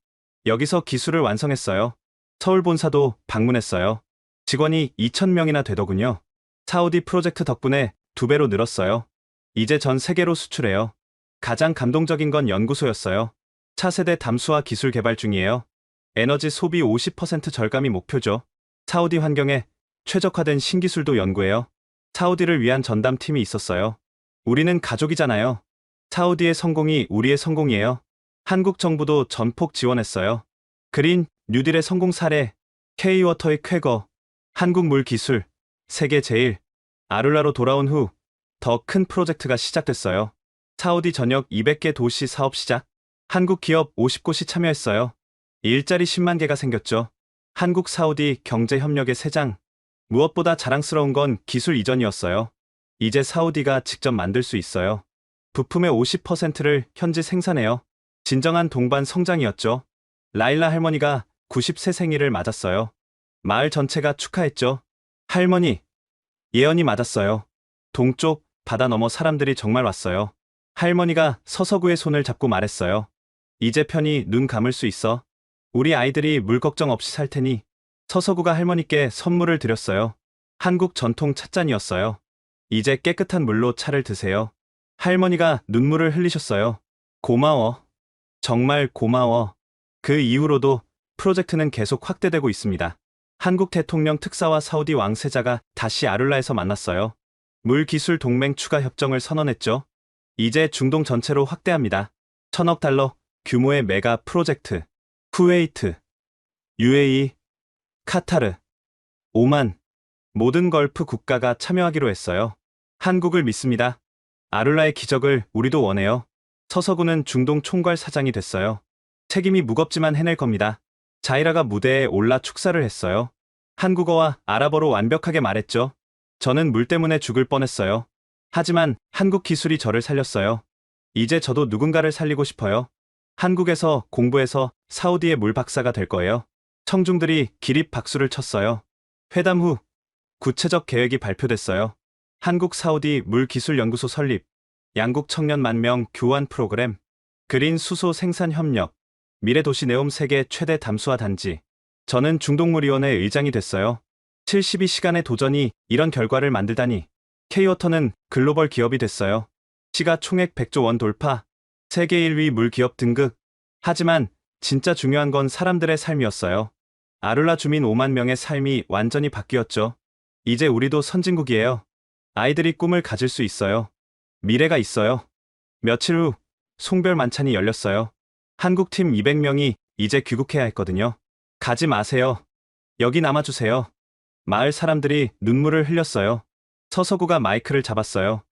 여기서 기술을 완성했어요. 서울 본사도 방문했어요. 직원이 2,000명이나 되더군요. 사우디 프로젝트 덕분에 2배로 늘었어요. 이제 전 세계로 수출해요. 가장 감동적인 건 연구소였어요. 차세대 담수화 기술 개발 중이에요. 에너지 소비 50% 절감이 목표죠. 사우디 환경에 최적화된 신기술도 연구해요. 사우디를 위한 전담팀이 있었어요. 우리는 가족이잖아요. 사우디의 성공이 우리의 성공이에요. 한국 정부도 전폭 지원했어요. 그린 뉴딜의 성공 사례, K워터의 쾌거, 한국 물 기술, 세계 제일, 아룰라로 돌아온 후 더 큰 프로젝트가 시작됐어요. 사우디 전역 200개 도시 사업 시작, 한국 기업 50곳이 참여했어요. 일자리 10만 개가 생겼죠. 한국 사우디 경제협력의 세장, 무엇보다 자랑스러운 건 기술 이전이었어요. 이제 사우디가 직접 만들 수 있어요. 부품의 50%를 현지 생산해요. 진정한 동반 성장이었죠. 라일라 할머니가 90세 생일을 맞았어요. 마을 전체가 축하했죠. 할머니, 예언이 맞았어요. 동쪽 바다 너머 사람들이 정말 왔어요. 할머니가 서서구의 손을 잡고 말했어요. 이제 편히 눈 감을 수 있어. 우리 아이들이 물 걱정 없이 살 테니. 서서구가 할머니께 선물을 드렸어요. 한국 전통 찻잔이었어요. 이제 깨끗한 물로 차를 드세요. 할머니가 눈물을 흘리셨어요. 고마워. 정말 고마워. 그 이후로도 프로젝트는 계속 확대되고 있습니다. 한국 대통령 특사와 사우디 왕세자가 다시 아룰라에서 만났어요. 물기술 동맹 추가 협정을 선언했죠. 이제 중동 전체로 확대합니다. 1,000억 달러 규모의 메가 프로젝트. 쿠웨이트, UAE, 카타르, 오만, 모든 걸프 국가가 참여하기로 했어요. 한국을 믿습니다. 아룰라의 기적을 우리도 원해요. 서서구는 중동 총괄 사장이 됐어요. 책임이 무겁지만 해낼 겁니다. 자이라가 무대에 올라 축사를 했어요. 한국어와 아랍어로 완벽하게 말했죠. 저는 물 때문에 죽을 뻔했어요. 하지만 한국 기술이 저를 살렸어요. 이제 저도 누군가를 살리고 싶어요. 한국에서 공부해서 사우디의 물 박사가 될 거예요. 청중들이 기립 박수를 쳤어요. 회담 후 구체적 계획이 발표됐어요. 한국 사우디 물기술연구소 설립, 양국 청년 10,000명 교환 프로그램, 그린 수소 생산 협력, 미래도시 네옴 세계 최대 담수화 단지. 저는 중동물위원회 의장이 됐어요. 72시간의 도전이 이런 결과를 만들다니. K워터는 글로벌 기업이 됐어요. 시가총액 100조 원 돌파, 세계 1위 물기업 등극. 하지만 진짜 중요한 건 사람들의 삶이었어요. 아룰라 주민 5만 명의 삶이 완전히 바뀌었죠. 이제 우리도 선진국이에요. 아이들이 꿈을 가질 수 있어요. 미래가 있어요. 며칠 후 송별 만찬이 열렸어요. 한국팀 200명이 이제 귀국해야 했거든요. 가지 마세요. 여기 남아주세요. 마을 사람들이 눈물을 흘렸어요. 서서구가 마이크를 잡았어요.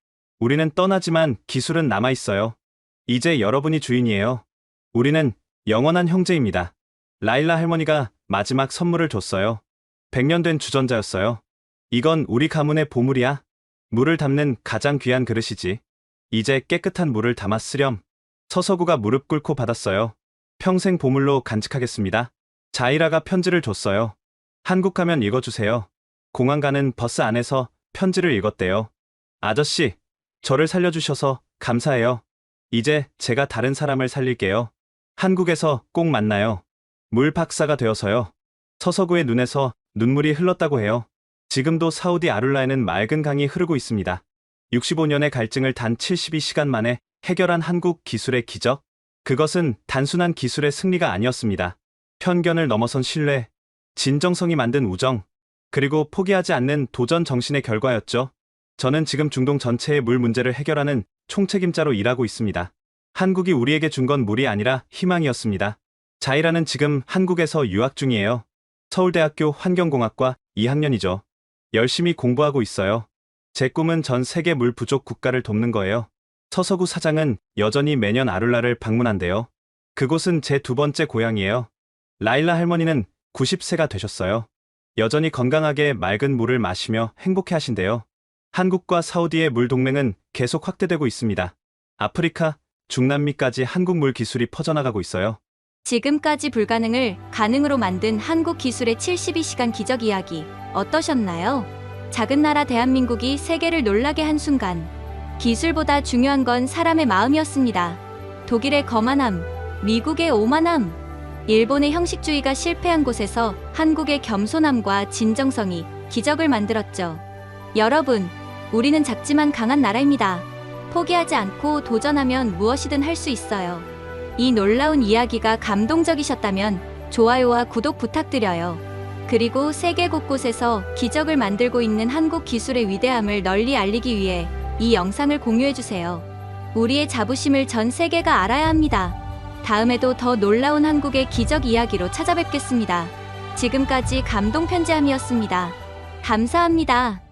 우리는 떠나지만 기술은 남아있어요. 이제 여러분이 주인이에요. 우리는 영원한 형제입니다. 라일라 할머니가 마지막 선물을 줬어요. 100년 된 주전자였어요. 이건 우리 가문의 보물이야. 물을 담는 가장 귀한 그릇이지. 이제 깨끗한 물을 담아 쓰렴. 서서구가 무릎 꿇고 받았어요. 평생 보물로 간직하겠습니다. 자이라가 편지를 줬어요. 한국 가면 읽어주세요. 공항 가는 버스 안에서 편지를 읽었대요. 아저씨, 저를 살려주셔서 감사해요. 이제 제가 다른 사람을 살릴게요. 한국에서 꼭 만나요. 물 박사가 되어서요. 서서구의 눈에서 눈물이 흘렀다고 해요. 지금도 사우디 아룰라에는 맑은 강이 흐르고 있습니다. 65년의 갈증을 단 72시간 만에 해결한 한국 기술의 기적? 그것은 단순한 기술의 승리가 아니었습니다. 편견을 넘어선 신뢰, 진정성이 만든 우정, 그리고 포기하지 않는 도전 정신의 결과였죠. 저는 지금 중동 전체의 물 문제를 해결하는 총책임자로 일하고 있습니다. 한국이 우리에게 준 건 물이 아니라 희망이었습니다. 자이라는 지금 한국에서 유학 중이에요. 서울대학교 환경공학과 2학년이죠. 열심히 공부하고 있어요. 제 꿈은 전 세계 물 부족 국가를 돕는 거예요. 서서구 사장은 여전히 매년 아룰라를 방문한대요. 그곳은 제 두 번째 고향이에요. 라일라 할머니는 90세가 되셨어요. 여전히 건강하게 맑은 물을 마시며 행복해 하신대요. 한국과 사우디의 물 동맹은 계속 확대되고 있습니다. 아프리카, 중남미까지 한국 물 기술이 퍼져나가고 있어요. 지금까지 불가능을 가능으로 만든 한국 기술의 72시간 기적 이야기 어떠셨나요? 작은 나라 대한민국이 세계를 놀라게 한 순간, 기술보다 중요한 건 사람의 마음이었습니다. 독일의 거만함, 미국의 오만함, 일본의 형식주의가 실패한 곳에서 한국의 겸손함과 진정성이 기적을 만들었죠. 여러분, 우리는 작지만 강한 나라입니다. 포기하지 않고 도전하면 무엇이든 할 수 있어요. 이 놀라운 이야기가 감동적이셨다면 좋아요와 구독 부탁드려요. 그리고 세계 곳곳에서 기적을 만들고 있는 한국 기술의 위대함을 널리 알리기 위해 이 영상을 공유해주세요. 우리의 자부심을 전 세계가 알아야 합니다. 다음에도 더 놀라운 한국의 기적 이야기로 찾아뵙겠습니다. 지금까지 감동 편지함이었습니다. 감사합니다.